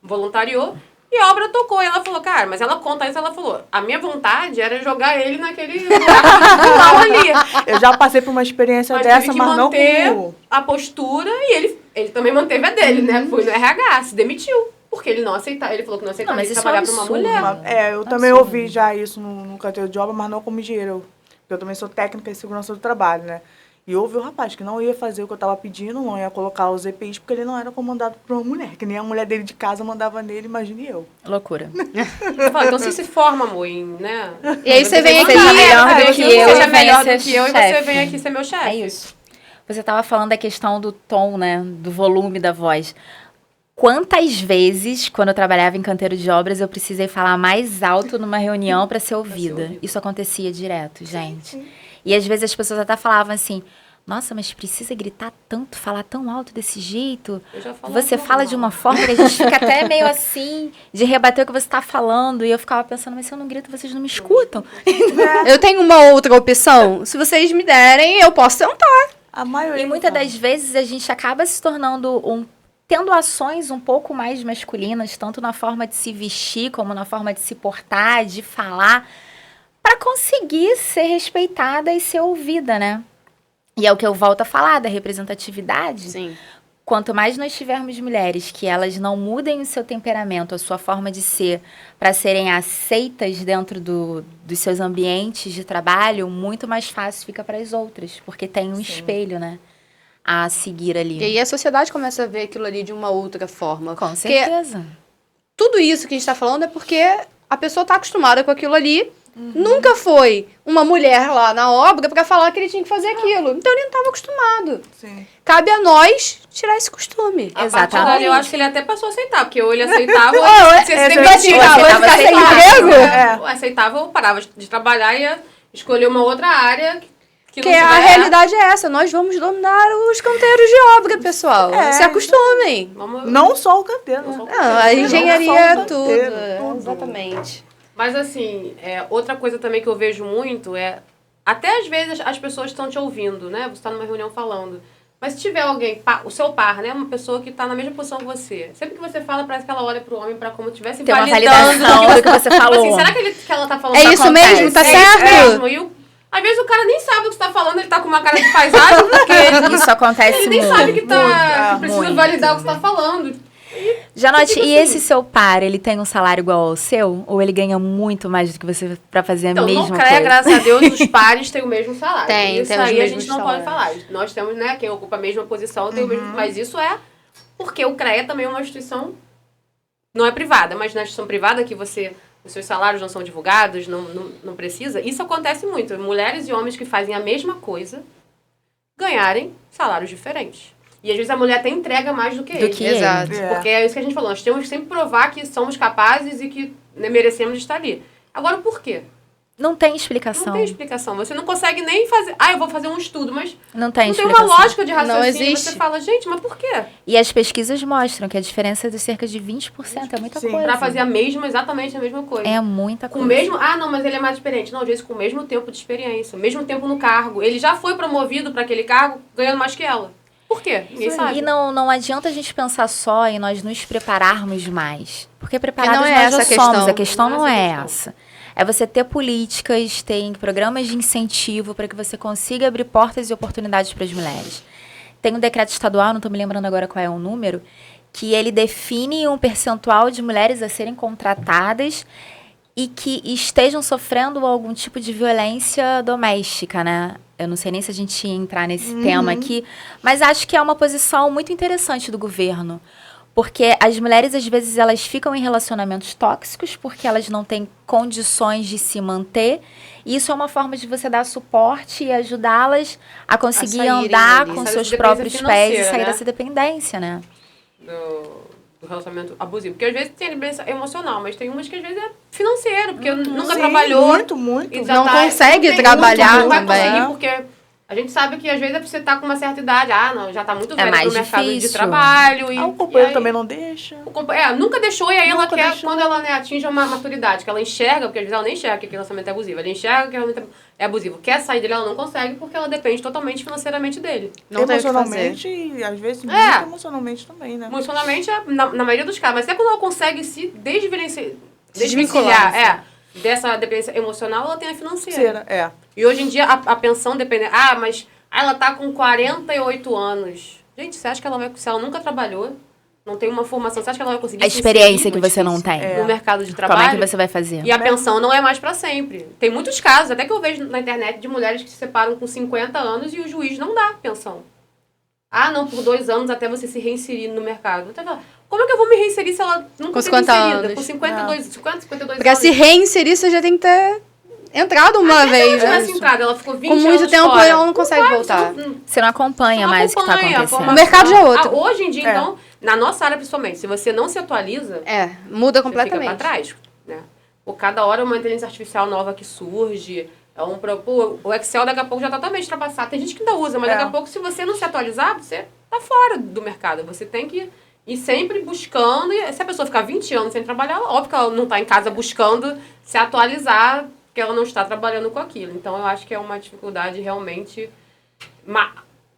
voluntariou. E a obra tocou. E ela falou, cara, mas ela conta isso. Ela falou, a minha vontade era jogar ele naquele buraco ali. Eu já passei por uma experiência Mas dessa, tive que mas não manter com... a postura. E ele também manteve a dele, né? Foi no RH, se demitiu. Porque ele não aceitava, ele falou que não aceitava Não, mas isso trabalhar é para uma absurdo. mulher. Eu também ouvi já isso no canteiro de obra, mas não como engenheiro. Porque eu também sou técnica em segurança do trabalho, né? E houve o rapaz que não ia fazer o que eu estava pedindo, não ia colocar os EPIs, porque ele não era comandado por uma mulher. Que nem a mulher dele de casa mandava nele, imagine eu. Loucura. Então se forma, amor, né? E aí você vem aqui... melhor do que eu, Seja e melhor venha do ser que eu e você chefe. vem aqui ser meu chefe. É isso. Você estava falando da questão do tom, né? Do volume da voz. Quantas vezes, quando eu trabalhava em canteiro de obras, eu precisei falar mais alto numa reunião para ser ouvida? Isso acontecia direto, gente. Sim. E às vezes as pessoas até falavam assim, nossa, mas precisa gritar tanto, falar tão alto desse jeito? Eu já falo Você normal. fala de uma forma que a gente fica até meio assim, de rebater o que você está falando. E eu ficava pensando, mas se eu não grito, vocês não me escutam. Eu tenho uma outra opção. Se vocês me derem, eu posso tentar. A maioria. E muitas das vezes a gente acaba se tornando tendo ações um pouco mais masculinas, tanto na forma de se vestir, como na forma de se portar, de falar, para conseguir ser respeitada e ser ouvida, né? E é o que eu volto a falar, da representatividade. Sim. Quanto mais nós tivermos mulheres que elas não mudem o seu temperamento, a sua forma de ser, para serem aceitas dentro dos seus ambientes de trabalho, muito mais fácil fica para as outras, porque tem um espelho, né? A seguir ali. E aí a sociedade começa a ver aquilo ali de uma outra forma. Com certeza. Tudo isso que a gente tá falando é porque a pessoa tá acostumada com aquilo ali. Nunca foi uma mulher lá na obra pra falar que ele tinha que fazer aquilo. Então ele não tava acostumado. Sim. Cabe a nós tirar esse costume. A Exatamente. partir dali, eu acho que ele até passou a aceitar, porque ou ele aceitava, ou Você ele vai tirar, vai ficar sem emprego? Ou aceitava ou parava de trabalhar e ia escolher uma outra área que Porque não a tiver- realidade é essa. Nós vamos dominar os canteiros de obra, pessoal. É. Se acostumem. Vamos- Não só o canteiro. Não só o né? Não, a engenharia é Não só o tudo. canteiro, É, tudo. exatamente. Mas assim, outra coisa também que eu vejo muito é... Até às vezes as pessoas estão te ouvindo, né? Você está numa reunião falando. Mas se tiver alguém, o seu par, né? Uma pessoa que está na mesma posição que você. Sempre que você fala, parece que ela olha pro homem para como estivesse Tem uma validando validação do que você Tipo falou. assim, será que ela tá falando É tá isso acontece. mesmo? Tá É certo? isso mesmo. Às vezes o cara nem sabe o que você tá falando, ele tá com uma cara de paisagem, porque Isso acontece ele nem muito. sabe que tá, que precisa muito. validar o que você tá falando. Janote, Tipo e assim- esse seu par, ele tem um salário igual ao seu? Ou ele ganha muito mais do que você pra fazer a Então, mesma no CREA, coisa? graças a Deus, os pares têm o mesmo salário. Tem, isso tem os aí a mesmos gente não pode falar. salários. Nós temos, né, quem ocupa a mesma posição tem o mesmo... Mas isso é porque o CREA também é uma instituição, não é privada, mas na instituição privada que os seus salários não são divulgados, não precisa, isso acontece muito. Mulheres e homens que fazem a mesma coisa ganharem salários diferentes. E às vezes a mulher até entrega mais do que ele. Exato. É. Porque é isso que a gente falou, nós temos que sempre provar que somos capazes e que né, merecemos estar ali. Agora, por quê? Não tem Não explicação. tem explicação. Você não consegue nem fazer... Ah, eu vou fazer um estudo, mas Não tem não tem explicação. uma lógica de raciocínio. Não existe. Você fala, gente, mas por quê? E as pesquisas mostram que a diferença é de cerca de 20%. É muita Sim. coisa. Pra fazer exatamente a mesma coisa. É muita Com coisa. o mesmo... Ah, não, mas ele é mais experiente. Não, às vezes com o mesmo tempo de experiência. O mesmo tempo no cargo. Ele já foi promovido para aquele cargo ganhando mais que ela. Por quê? Ninguém sabe. E não adianta a gente pensar só em nós nos prepararmos mais. Porque preparados não é nós essa já a questão. somos. A questão Não não é é essa a essa. É você ter políticas, ter programas de incentivo para que você consiga abrir portas e oportunidades para as mulheres. Tem um decreto estadual, não estou me lembrando agora qual é o número, que ele define um percentual de mulheres a serem contratadas e que estejam sofrendo algum tipo de violência doméstica, né? Eu não sei nem se a gente ia entrar nesse tema aqui, mas acho que é uma posição muito interessante do governo. Porque as mulheres, às vezes, elas ficam em relacionamentos tóxicos porque elas não têm condições de se manter. E isso é uma forma de você dar suporte e ajudá-las a conseguir saírem andar dali. com Sair seus dessa próprios dependência pés e financeira, sair né? dessa dependência, né? Do relacionamento abusivo. Porque às vezes tem dependência emocional, mas tem umas que às vezes é financeiro, porque nunca Sim, trabalhou. Muito, muito. e já Não consegue não tem trabalhar não vai também. conseguir, porque a gente sabe que às vezes é pra você estar com uma certa idade. Ah, não, já tá muito velho mais pro mercado de difícil. trabalho. Ah, o E companheiro aí- também não deixa. nunca deixou, e aí ela Nunca quer, deixou. quando ela né, atinge uma maturidade, que ela enxerga, porque às vezes ela nem enxerga que aquele relacionamento é abusivo, ela enxerga que realmente é abusivo. Quer sair dele, ela não consegue, porque ela depende totalmente financeiramente dele. Não tem o que fazer. Emocionalmente e às vezes muito É. emocionalmente também, né? Emocionalmente, na maioria dos casos, mas até quando ela consegue se Desvincular, desvencilhar dessa dependência emocional, ela tem a financeira. É. E hoje em dia a pensão depende. Ah, mas ela tá com 48 anos. Gente, você acha que ela vai. Se ela nunca trabalhou, não tem uma formação, você acha que ela vai conseguir A experiência que você não tem. no mercado de trabalho? Como é que você vai fazer? E a pensão não é mais para sempre. Tem muitos casos, até que eu vejo na internet, de mulheres que se separam com 50 anos e o juiz não dá pensão. Ah, não, por 2 anos até você se reinserir no mercado. Como é que eu vou me reinserir se ela nunca Com foi 50 reinserida? anos. Com 52 Pra anos. se reinserir, você já tem que ter entrado uma Se vez. ela Né? tivesse entrado, ela ficou 20 Com muito anos tempo, fora. ela não consegue voltar. Você não acompanha mais o que tá acontecendo. O mercado já é outro. Hoje em dia, então, na nossa área principalmente, se você não se atualiza, Muda você completamente. fica pra trás, né? Por cada hora uma inteligência artificial nova que surge. O Excel daqui a pouco já tá totalmente ultrapassado. Tem gente que ainda usa, mas daqui a pouco, se você não se atualizar, você tá fora do mercado. Você tem que ir sempre buscando. E se a pessoa ficar 20 anos sem trabalhar, óbvio que ela não tá em casa buscando se atualizar, porque ela não está trabalhando com aquilo. Então, eu acho que é uma dificuldade realmente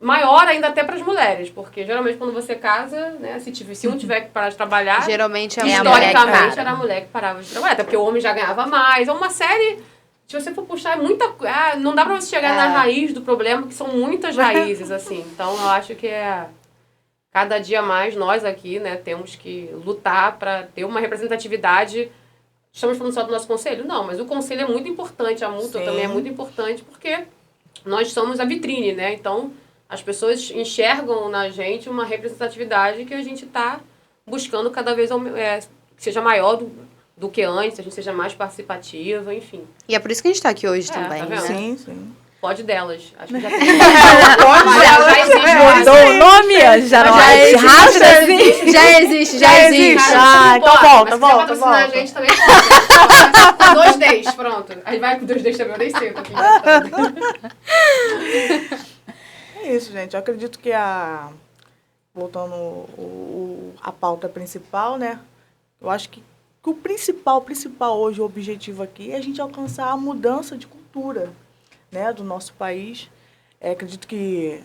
maior ainda até para as mulheres, porque geralmente quando você casa, né, se um tiver que parar de trabalhar, geralmente historicamente era a mulher que parava de trabalhar, até porque o homem já ganhava mais. É uma série, se você for puxar, é muita não dá para você chegar na raiz do problema, que são muitas raízes, assim. Então, eu acho que cada dia mais nós aqui, né, temos que lutar para ter uma representatividade. Estamos falando só do nosso conselho? Não, mas o conselho é muito importante, a mútua também é muito importante, porque nós somos a vitrine, né? Então, as pessoas enxergam na gente uma representatividade que a gente está buscando cada vez que seja maior do que antes, a gente seja mais participativa, enfim. E é por isso que a gente está aqui hoje também, tá né? Sim, sim. Pode delas. Acho que já tem. Já existe. Mudou o nome? Já não é Já existe. Ah, então volta. Se quiser patrocinar a gente também pode. Com 2 Ds, pronto. Aí vai com 2 Ds também, eu nem sei o que eu tô inventando. É isso, gente. Eu acredito que voltando a pauta principal, né? Eu acho que o principal hoje, o objetivo aqui, é a gente alcançar a mudança de cultura, né, do nosso país. Acredito que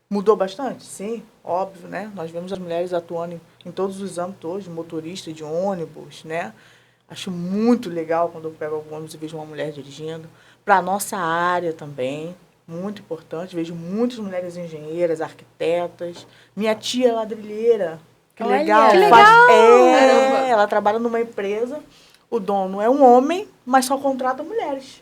mudou bastante, sim, óbvio, né? Nós vemos as mulheres atuando em todos os âmbitos hoje, motorista de ônibus, né? Acho muito legal quando eu pego algum ônibus e vejo uma mulher dirigindo. Para a nossa área também, muito importante. Vejo muitas mulheres engenheiras, arquitetas. Minha tia é ladrilheira. Que legal. Que legal! Ela trabalha numa empresa. O dono é um homem, mas só contrata mulheres.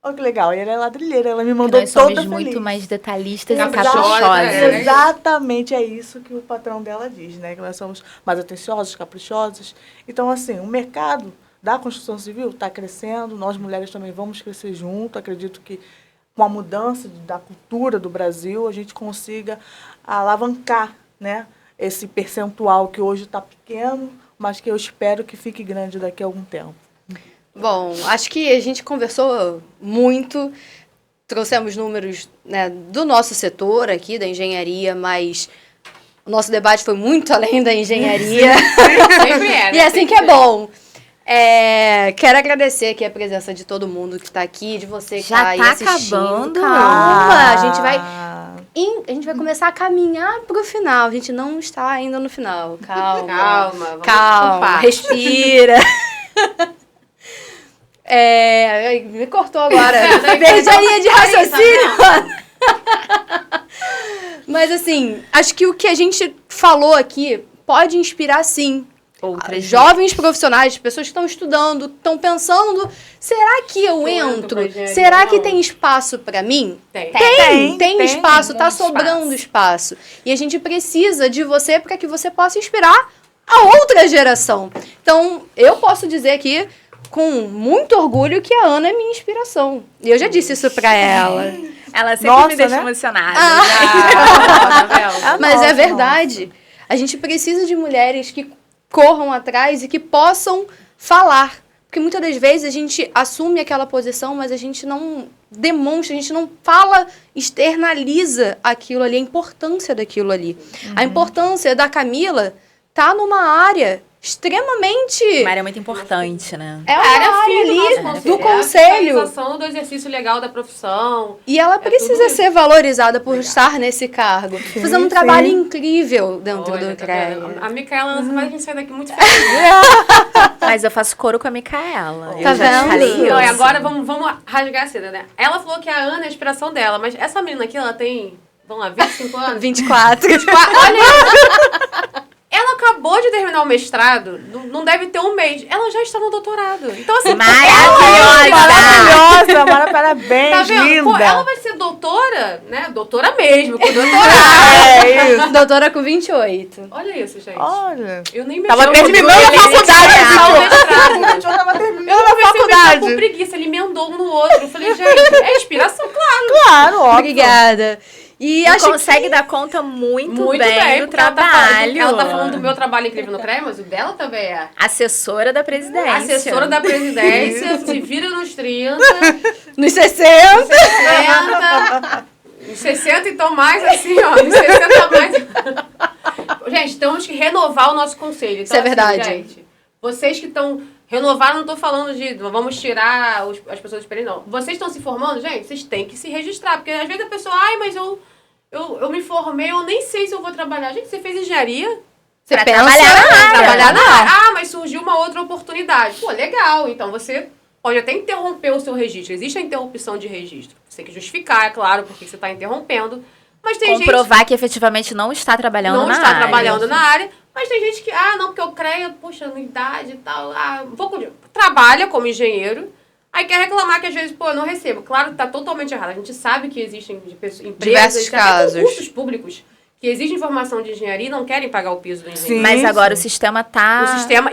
Olha que legal. E ela é ladrilheira. Ela me mandou nós toda somos feliz. muito mais detalhistas e Caprichosas, caprichosas. Exatamente, é isso que o patrão dela diz, né? Que nós somos mais atenciosos, caprichosos. Então, assim, o mercado da construção civil está crescendo. Nós, mulheres, também vamos crescer junto. Acredito que com a mudança da cultura do Brasil, a gente consiga alavancar, né, esse percentual que hoje está pequeno, mas que eu espero que fique grande daqui a algum tempo. Bom, acho que a gente conversou muito, trouxemos números, né, do nosso setor aqui, da engenharia, mas o nosso debate foi muito além da engenharia. Sempre é, né? E assim que é bom. Quero agradecer aqui a presença de todo mundo que está aqui, de você que está aí assistindo. Acabando? Calma, a gente vai começar a caminhar para o final. A gente não está ainda no final. Calma. Calma. Respira. Me cortou agora. Perdi a linha de raciocínio. Mas assim, acho que o que a gente falou aqui pode inspirar sim Outras jovens profissionais, pessoas que estão estudando, estão pensando, será que eu entro? Será que tem espaço para mim? Tem espaço, está sobrando espaço. E a gente precisa de você para que você possa inspirar a outra geração. Então, eu posso dizer aqui com muito orgulho que a Ana é minha inspiração. E eu já disse isso para ela. Ela sempre me deixa emocionada. Mas é verdade. A gente precisa de mulheres que corram atrás e que possam falar. Porque muitas das vezes a gente assume aquela posição, mas a gente não demonstra, a gente não fala, externaliza aquilo ali, a importância daquilo ali. A importância da Camila tá numa área extremamente... Uma área muito importante, né? É uma área ali do conselho. A fiscalização do exercício legal da profissão. E ela precisa ser valorizada por estar nesse cargo. Fazendo um trabalho incrível dentro do CREA. A Micaela vai a gente sair daqui muito feliz. Mas eu faço coro com a Micaela. Tá vendo? Não, e agora vamos rasgar a seda, né? Ela falou que a Ana é a inspiração dela, mas essa menina aqui, ela tem, vamos lá, 25 anos? 24. Olha, ela acabou acabou de terminar o mestrado, não deve ter um mês. Ela já está no doutorado. Então, assim... Maravilhosa! Parabéns, tá vendo? linda! Pô, ela vai ser doutora, né? Doutora mesmo, com doutorado. É isso. Doutora com 28. Olha isso, gente. Olha. Eu nem me Tava achava- terminando a Eu faculdade, ia Vitor. o mestrado. Tava terminando Eu a comecei a pensar faculdade. com preguiça, ele emendou um no outro. Eu falei, gente, é inspiração, claro. Claro, óbvio. Obrigada. E E acho consegue dar conta muito, bem do porque ela trabalho. Ela tá falando do meu trabalho incrível no CREA, mas o dela também é. Assessora da presidência. Assessora da presidência, se vira nos 30, nos 60. 60, nos 60, então mais assim, ó, nos 60 mais. Gente, temos que renovar o nosso conselho. Então, Isso é verdade. Gente, vocês que estão renovar, não tô falando de vamos tirar as pessoas experientes, não. Vocês estão se formando, gente, vocês têm que se registrar, porque às vezes a pessoa, mas eu me formei, eu nem sei se eu vou trabalhar. Gente, você fez engenharia? Você Pra pensa trabalhar na área. Mas surgiu uma outra oportunidade. Pô, legal. Então você pode até interromper o seu registro. Existe a interrupção de registro. Você tem que justificar, é claro, porque você está interrompendo. Mas tem Comprovar que efetivamente não está trabalhando gente na que não área. está trabalhando na área. Mas tem gente que, não, porque eu creio, poxa, anuidade e tal. Trabalha como engenheiro. Aí quer reclamar que às vezes, eu não recebo. Claro que tá totalmente errado. A gente sabe que existem empresas, Diversos casos. concursos públicos que exigem formação de engenharia e não querem pagar o piso do engenheiro. Sim. Mas agora o sistema tá... O sistema,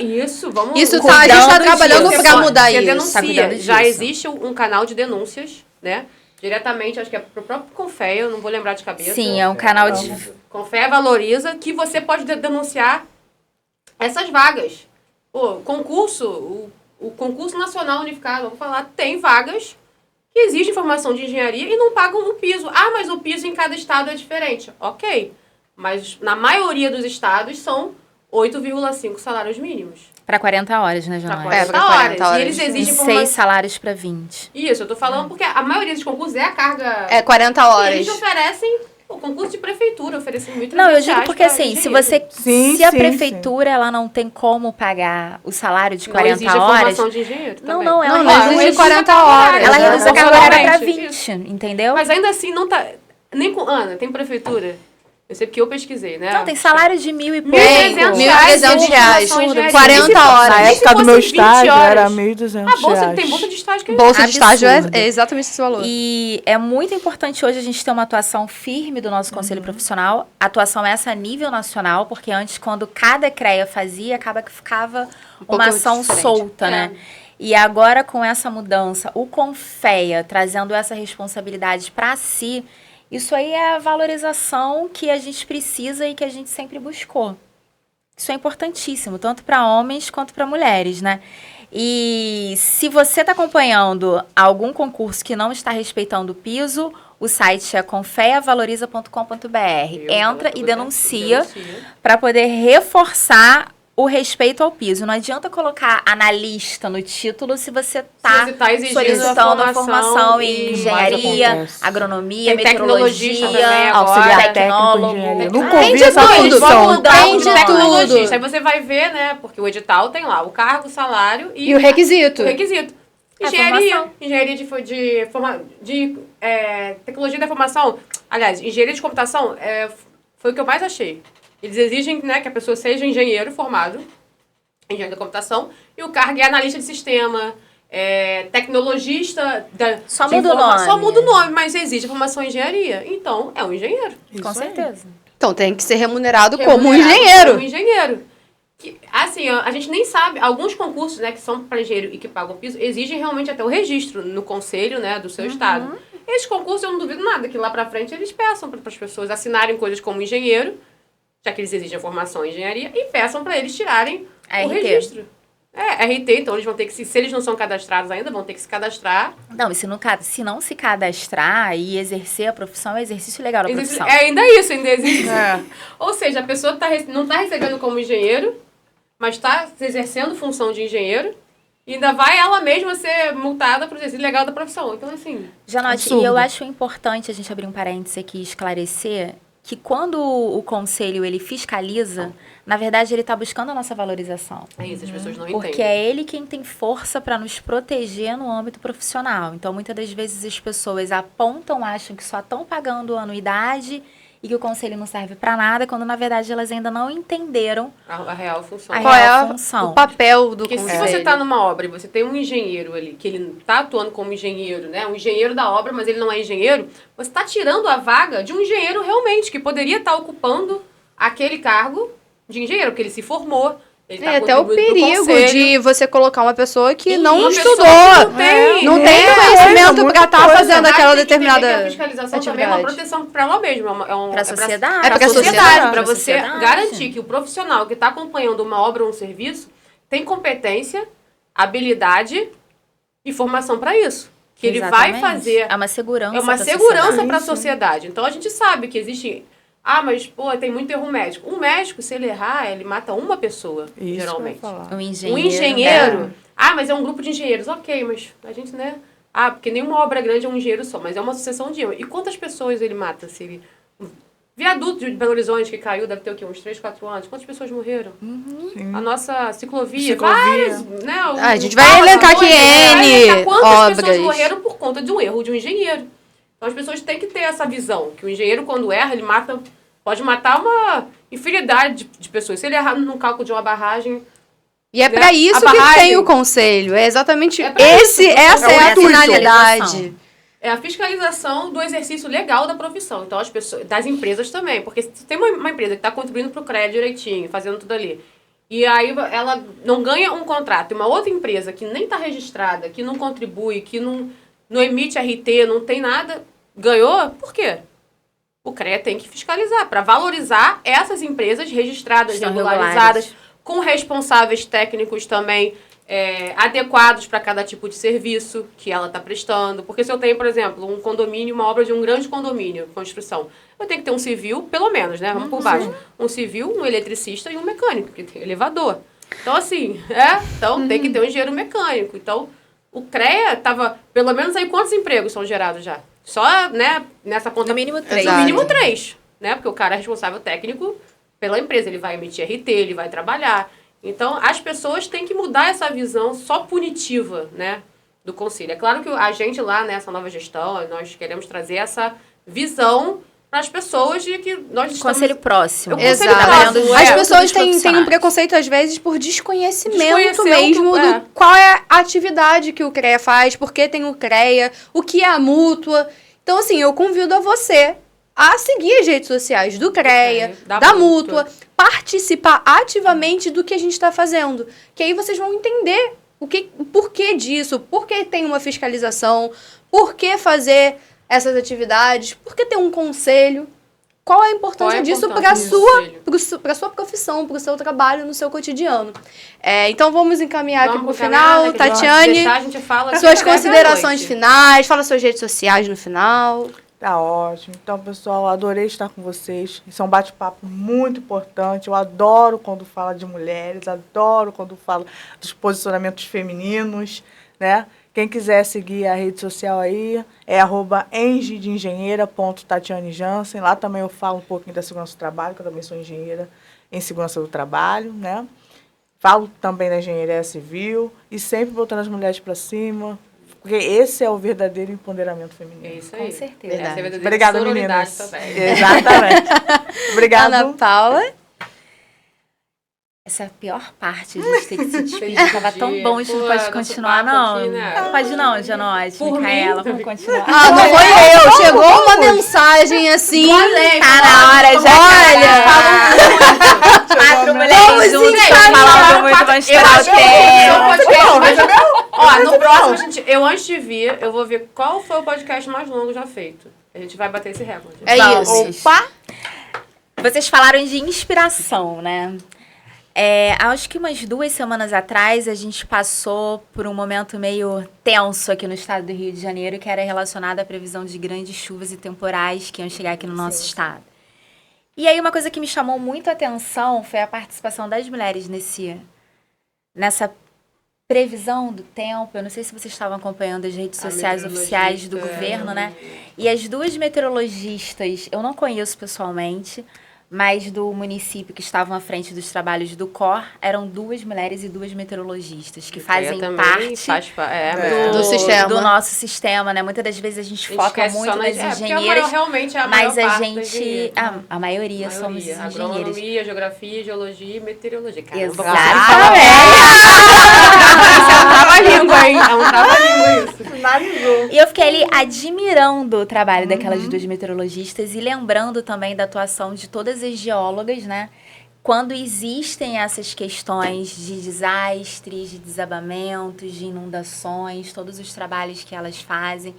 vamos... Isso tá, a gente tá Cuidando trabalhando disso. pra mudar Você isso. denuncia. Tá cuidando Já disso. existe um canal de denúncias, né? Diretamente, acho que é pro próprio Confea, eu não vou lembrar de cabeça. Sim, é um canal de... Confea valoriza que você pode denunciar essas vagas. Pô, o concurso nacional unificado, vamos falar, tem vagas que exigem formação de engenharia e não pagam o piso. Mas o piso em cada estado é diferente. Ok, mas na maioria dos estados são 8,5 salários mínimos. Para 40 horas, né, Para Joana? 40, pra 40 horas. E eles E exigem 6 salários para 20. Isso, eu tô falando porque a maioria dos concursos é a carga... É 40 E horas. eles oferecem o concurso de prefeitura, oferecem muito. Não, eu digo porque assim, se você... Sim, se a sim, prefeitura, ela não tem como pagar o salário de não 40 exige a horas... formação de engenheiro também. Não, ela Não reduz exige 40 horas. Ela reduz a carga horária para Exatamente. 20, entendeu? Mas ainda assim não tá... Nem com... Ana, tem prefeitura? Eu sei porque eu pesquisei, né? Não, tem salário de 1.000 e pouco. Tem, R$1.300 R$1.300, de formação 40 engenharia. horas. Na Nem se época do fosse meu 20 estágio horas. era R$1.200. A bolsa tem bolsa de estágio que é Bolsa de estágio Absurdo. é exatamente esse valor. E é muito importante hoje a gente ter uma atuação firme do nosso conselho profissional. A atuação essa a nível nacional, porque antes, quando cada CREA fazia, acaba que ficava pouco uma ação diferente. solta, né? E agora, com essa mudança, o Confea trazendo essa responsabilidade para si, isso aí é a valorização que a gente precisa e que a gente sempre buscou. Isso é importantíssimo, tanto para homens quanto para mulheres, né? E se você está acompanhando algum concurso que não está respeitando o piso, o site é confeavaloriza.com.br. Entra e denuncia para poder reforçar o respeito ao piso. Não adianta colocar analista no título se você está Se você tá exigindo solicitando a formação e em engenharia, acontece. agronomia, Tem tecnologista também meteorologia, agora. Auxiliar técnico em tecnólogo. engenharia. Tem Nunca ouvi de essa tudo, profissão. Vamos mudar Tem o de tecnologista. tudo. Aí você vai ver, né? Porque o edital tem lá o cargo, o salário E o requisito. O requisito. A Engenharia. formação. Engenharia de tecnologia da informação. Aliás, engenharia de computação foi o que eu mais achei. Eles exigem, né, que a pessoa seja engenheiro formado em engenharia da computação. E o cargo é analista de sistema, tecnologista... Só muda o nome. Só muda o nome, mas exige formação em engenharia. Então, é um engenheiro. Com Isso aí. certeza. Então tem que ser remunerado como um Remunerado engenheiro. como engenheiro. Que, assim, a gente nem sabe, alguns concursos, né, que são para engenheiro e que pagam piso, exigem realmente até o registro no conselho, né, do seu estado. Esses concursos, eu não duvido nada, que lá para frente eles peçam para as pessoas assinarem coisas como engenheiro, já que eles exigem a formação em engenharia, e peçam para eles tirarem A o RT. registro. RT, então eles vão ter que, se eles não são cadastrados ainda, vão ter que se cadastrar. Não, e se não se cadastrar e exercer a profissão, é um exercício legal da profissão. Ainda isso, ainda existe. Ou seja, a pessoa não está recebendo como engenheiro, mas está exercendo função de engenheiro, e ainda vai ela mesma ser multada por exercício ilegal da profissão. Então, assim... Janote, absurdo. e eu acho importante a gente abrir um parênteses aqui e esclarecer que quando o conselho ele fiscaliza, na verdade ele está buscando a nossa valorização. É isso, as pessoas não Porque entendem. é ele quem tem força para nos proteger no âmbito profissional. Então, muitas das vezes as pessoas apontam, acham que só estão pagando anuidade e que o conselho não serve para nada, quando na verdade elas ainda não entenderam a real função. Qual é o papel do Porque conselho? se você está numa obra e você tem um engenheiro ali, que ele está atuando como engenheiro, né? Um engenheiro da obra, mas ele não é engenheiro, você está tirando a vaga de um engenheiro realmente, que poderia estar ocupando aquele cargo de engenheiro, porque ele se formou. Até o perigo de você colocar uma pessoa que não estudou, não tem conhecimento para estar fazendo aquela determinada a fiscalização também é uma proteção para ela mesma. Para a sociedade. Para a sociedade. Para você garantir que o profissional que está acompanhando uma obra ou um serviço tem competência, habilidade e formação para isso. Que ele vai fazer. É uma segurança. É uma segurança para a sociedade. Então a gente sabe que existe. Ah, mas, pô, tem muito erro médico. Um médico, se ele errar, ele mata uma pessoa, isso geralmente. Um engenheiro. Um engenheiro. Ah, mas é um grupo de engenheiros. Ok, mas a gente, né? Ah, porque nenhuma obra grande é um engenheiro só, mas é uma sucessão de... E quantas pessoas ele mata? Se ele... Viaduto de Belo Horizonte que caiu, deve ter o quê? Uns 3, 4 anos. Quantas pessoas morreram? A nossa ciclovia. Várias, né? A gente vai elencar aqui N quantas pessoas morreram por conta de um erro de um engenheiro. Então as pessoas têm que ter essa visão, que o engenheiro, quando erra, ele pode matar uma infinidade de pessoas. Se ele errar no cálculo de uma barragem... E é para isso que tem o conselho. É exatamente essa é a finalidade. É a fiscalização do exercício legal da profissão. Então, as pessoas, das empresas também. Porque se tem uma empresa que está contribuindo para o CREA direitinho, fazendo tudo ali, e aí ela não ganha um contrato, e uma outra empresa que nem está registrada, que não contribui, que não emite RT, não tem nada, ganhou, por quê? O CREA tem que fiscalizar para valorizar essas empresas registradas, regularizadas, com responsáveis técnicos também adequados para cada tipo de serviço que ela está prestando. Porque se eu tenho, por exemplo, um condomínio, uma obra de um grande condomínio, construção, eu tenho que ter um civil, pelo menos, né? Vamos por baixo. Um civil, um eletricista e um mecânico, porque tem elevador. Então, assim, então tem que ter um engenheiro mecânico. Então, o CREA estava, pelo menos aí, quantos empregos são gerados já? Só, né, nessa conta... No mínimo 3. No mínimo 3, né? Porque o cara é responsável técnico pela empresa. Ele vai emitir RT, ele vai trabalhar. Então, as pessoas têm que mudar essa visão só punitiva, né, do conselho. É claro que a gente lá, nessa nova gestão, nós queremos trazer essa visão para as pessoas de que nós estamos... Conselho próximo. Exato. As pessoas têm um preconceito, às vezes, por desconhecimento mesmo do qual é a atividade que o CREA faz, por que tem o CREA, o que é a mútua. Então, assim, eu convido a você a seguir as redes sociais do CREA, da mútua, participar ativamente do que a gente está fazendo. Que aí vocês vão entender o porquê disso, por que tem uma fiscalização, por que fazer essas atividades, por que ter um conselho, qual a importância disso para a sua profissão, para o seu trabalho, no seu cotidiano. Então vamos encaminhar aqui para o final. Tatiane, suas considerações finais, fala suas redes sociais no final. Tá ótimo. Então, pessoal, adorei estar com vocês. Isso é um bate-papo muito importante. Eu adoro quando fala de mulheres, adoro quando fala dos posicionamentos femininos, né? Quem quiser seguir a rede social aí é @engenheira.tatiane.jansen. Lá também eu falo um pouquinho da segurança do trabalho, que eu também sou engenheira em segurança do trabalho, né? Falo também da engenharia civil e sempre botando as mulheres para cima, porque esse é o verdadeiro empoderamento feminino. É isso aí. Com certeza. Obrigada, meninas. Também. Exatamente. Obrigada. Ana Paula. Essa é a pior parte de ter que se despedir. Tava tão bom, a gente não pode continuar, não. Aqui, né? Não pode não, Janote, Micaela, vamos continuar. Não foi eu. Chegou uma mensagem assim. Tá na hora, já. Olha, 4 mulheres juntas falando muito, vamos esperar o tempo. Ó, no próximo, antes de vir, eu vou ver qual foi o podcast mais longo já feito. A gente vai bater esse recorde. É isso. Opa! Vocês falaram de inspiração, né? Acho que umas 2 semanas atrás a gente passou por um momento meio tenso aqui no estado do Rio de Janeiro, que era relacionado à previsão de grandes chuvas e temporais que iam chegar aqui no nosso estado. E aí uma coisa que me chamou muito a atenção foi a participação das mulheres nessa previsão do tempo. Eu não sei se vocês estavam acompanhando as redes sociais oficiais do governo, né? E as 2 meteorologistas, eu não conheço pessoalmente, mas do município que estavam à frente dos trabalhos do COR eram 2 mulheres e 2 meteorologistas que fazem parte do sistema. Do nosso sistema, né? Muitas das vezes a gente foca muito nas engenheiras, realmente é mas a gente, a maioria somos engenheiros. Agronomia, geografia, geologia e meteorologia. Exatamente. É um trava-língua, hein? É um trava-língua isso. Finalizou. E eu fiquei ali admirando o trabalho daquelas 2 meteorologistas e lembrando também da atuação de todas as geólogas, né? Quando existem essas questões de desastres, de desabamentos, de inundações, todos os trabalhos que elas fazem.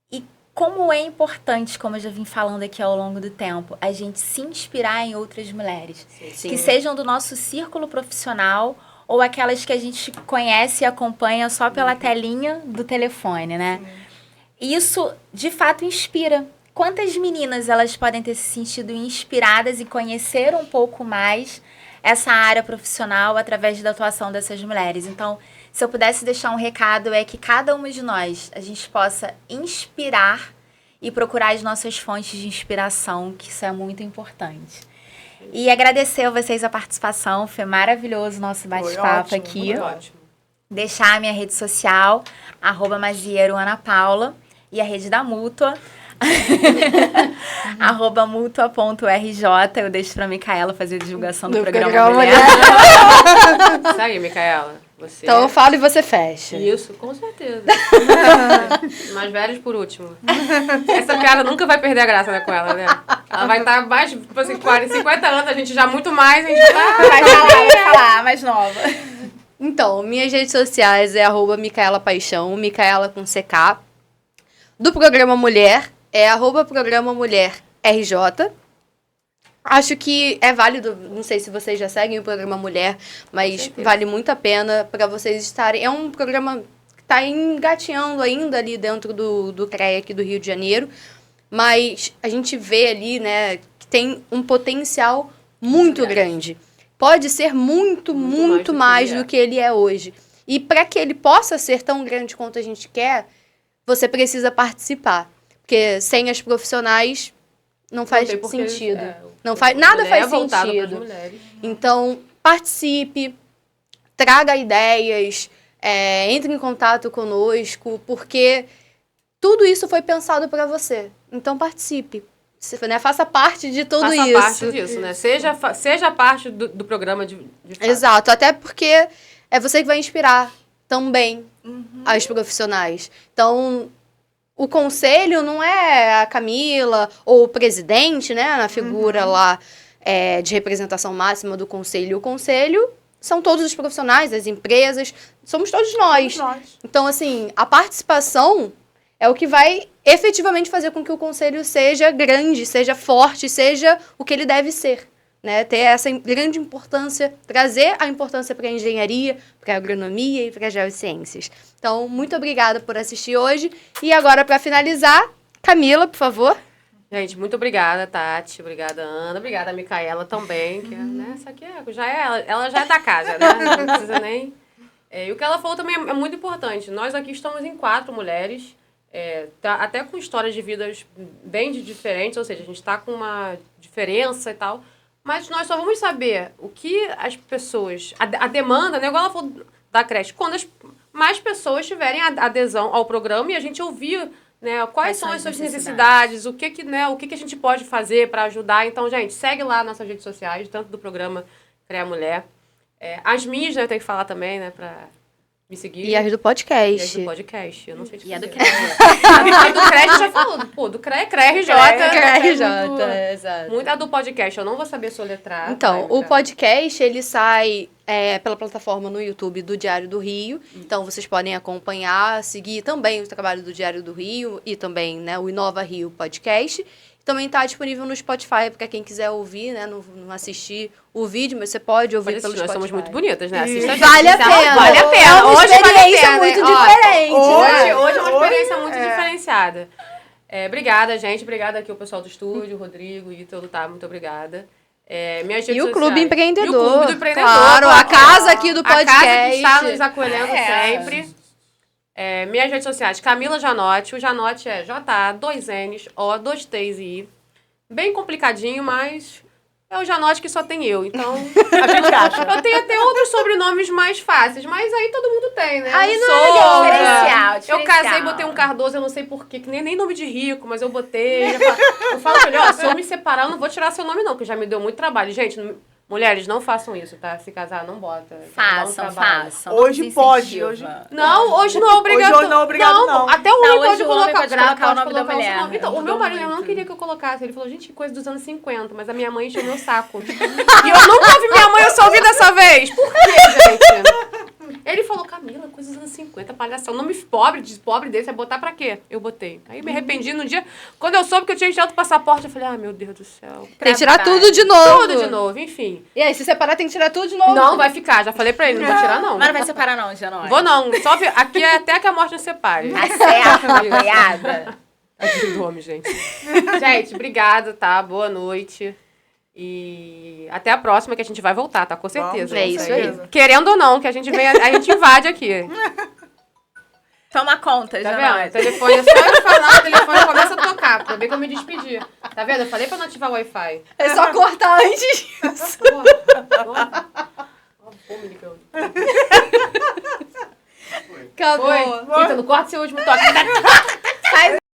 E como é importante, como eu já vim falando aqui ao longo do tempo, a gente se inspirar em outras mulheres. Sim. Que sejam do nosso círculo profissional ou aquelas que a gente conhece e acompanha só pela telinha do telefone, né? Isso, de fato, inspira. Quantas meninas elas podem ter se sentido inspiradas e conhecer um pouco mais essa área profissional através da atuação dessas mulheres? Então, se eu pudesse deixar um recado, é que cada uma de nós, a gente possa inspirar e procurar as nossas fontes de inspiração, que isso é muito importante. E agradecer a vocês a participação, foi maravilhoso o nosso bate-papo aqui. Ótimo. Deixar a minha rede social, @Mazieiro_Ana_Paula, e a rede da Mútua, @Mutua.rj. Eu deixo pra Micaela fazer a divulgação do programa Mulher. Isso aí, Micaela. Você... Então eu falo e você fecha. Isso, com certeza. Mais velhos por último. Essa piada nunca vai perder a graça, né, com ela, né? Ela vai estar mais, tipo assim, 40, 50 anos, a gente já muito mais, a gente vai falar, mais nova. Então, minhas redes sociais é @MicaelaPaixão, Micaela com CK. Do programa Mulher é @Programa Mulher RJ. Acho que é válido, não sei se vocês já seguem o programa Mulher, mas vale muito a pena para vocês estarem. É um programa que está engateando ainda ali dentro do CREA aqui do Rio de Janeiro, mas a gente vê ali, né, que tem um potencial muito grande. Pode ser muito mais do que ele é hoje. E para que ele possa ser tão grande quanto a gente quer, você precisa participar. Porque sem as profissionais não faz sentido. Nada faz sentido. Então, participe, traga ideias, entre em contato conosco, porque tudo isso foi pensado para você. Então, participe. Né? Faça parte de tudo isso. Faça parte disso, né? Seja parte do programa de fato. Exato, até porque é você que vai inspirar também as profissionais. Então, o conselho não é a Camila ou o presidente, né? Na figura lá de representação máxima do conselho. O conselho são todos os profissionais, as empresas, somos todos nós. Então, assim, a participação é o que vai efetivamente fazer com que o conselho seja grande, seja forte, seja o que ele deve ser. Né? Ter essa grande importância, trazer a importância para a engenharia, para a agronomia e para as geociências. Então, muito obrigada por assistir hoje. E agora, para finalizar, Camila, por favor. Gente, muito obrigada, Tati. Obrigada, Ana. Obrigada, Micaela também. Que, né, essa aqui ela já é da casa, né? Não precisa nem... e o que ela falou também é muito importante. Nós aqui estamos em 4 mulheres, até com histórias de vidas bem diferentes, ou seja, a gente está com uma diferença e tal, mas nós só vamos saber o que as pessoas... A demanda, né? Igual ela falou da creche, quando mais pessoas tiverem adesão ao programa e a gente ouvir, né, quais são as suas necessidades, o que a gente pode fazer para ajudar. Então, gente, segue lá nossas redes sociais, tanto do programa CREA Mulher. As minhas, né, eu tenho que falar também, né, para me seguir. E as do podcast. E as do podcast, eu não sei te E a do dizer. CREA. A do CREA já falou. Pô, do CREA é CREA-RJ. Exato. Muito a do podcast, eu não vou saber soletrar. Então, o podcast, ele sai pela plataforma no YouTube do Diário do Rio. Então, vocês podem acompanhar, seguir também o trabalho do Diário do Rio e também, né, o Inova Rio Podcast. Também está disponível no Spotify, para quem quiser ouvir, né? Não assistir o vídeo, mas você pode ouvir pelo Spotify. Nós somos muito bonitas, né? Vale a pena. Vale a pena. É uma Hoje experiência vale a pena, muito né? diferente. Hoje é uma experiência muito diferenciada. Obrigada, gente. Obrigada aqui ao pessoal do estúdio, o Rodrigo, Ítalo, tá? Muito obrigada. Minhas redes E o sociais. Clube Empreendedor. E o Clube do Empreendedor. Claro, a casa aqui do podcast. A casa que está nos acolhendo sempre. Minhas redes sociais, Camila Janotti. O Janotti é J-A, 2 N's, O, 2 T's e I. Bem complicadinho, mas eu já noto que só tem eu. Então, A gente acha. eu tenho até outros sobrenomes mais fáceis, mas aí todo mundo tem, né? Aí Eu não é sou, legal, né? diferencial. Eu casei e botei um Cardoso, eu não sei porquê, que nem nome de rico, mas eu botei. Eu falo pra ele, ó, se eu me separar, eu não vou tirar seu nome não, que já me deu muito trabalho. Gente, mulheres, não façam isso, tá? Se casar, não bota. Façam. Hoje pode, hoje... Não, hoje não é obrigado. Hoje não é obrigado, não. Até o Não, homem hoje pode o homem colocar, pode colocar o nome colocar da mulher. seu nome. Então, o meu Ajudou marido não muito. queria que eu colocasse. Ele falou, gente, que coisa dos anos 50, mas a minha mãe encheu meu saco. E eu nunca ouvi minha mãe, eu só ouvi dessa vez. Por quê, gente? Ele falou, Camila, coisa dos anos 50, palhação. Nome pobre desse, é botar pra quê? Eu botei. Aí me arrependi no dia. Quando eu soube que eu tinha tirado o passaporte, eu falei, ah, meu Deus do céu. Tem que tirar tudo de novo. Tudo de novo, enfim. E aí, se separar, tem que tirar tudo de novo. Não, vai ficar. Já falei pra ele, não vou tirar, não. Mas não vai separar não, Janone. Vou não. Só aqui é até que a morte nos separe. Tá certo, apoiada. Tadinho do homem, gente. Gente, obrigada, tá? Boa noite. E até a próxima, que a gente vai voltar, tá? Com certeza. É isso aí. Querendo ou não, que a gente venha, a gente invade aqui. Toma conta, Tá Janone. vendo? O telefone é só eu falar, o telefone começa a tocar. Pra ver que eu me despedi. Tá vendo? Eu falei pra não ativar o Wi-Fi. É só cortar antes disso. Porra. Ó, fome ligando. Acabou. Foi? Então, não corta seu último toque. Faz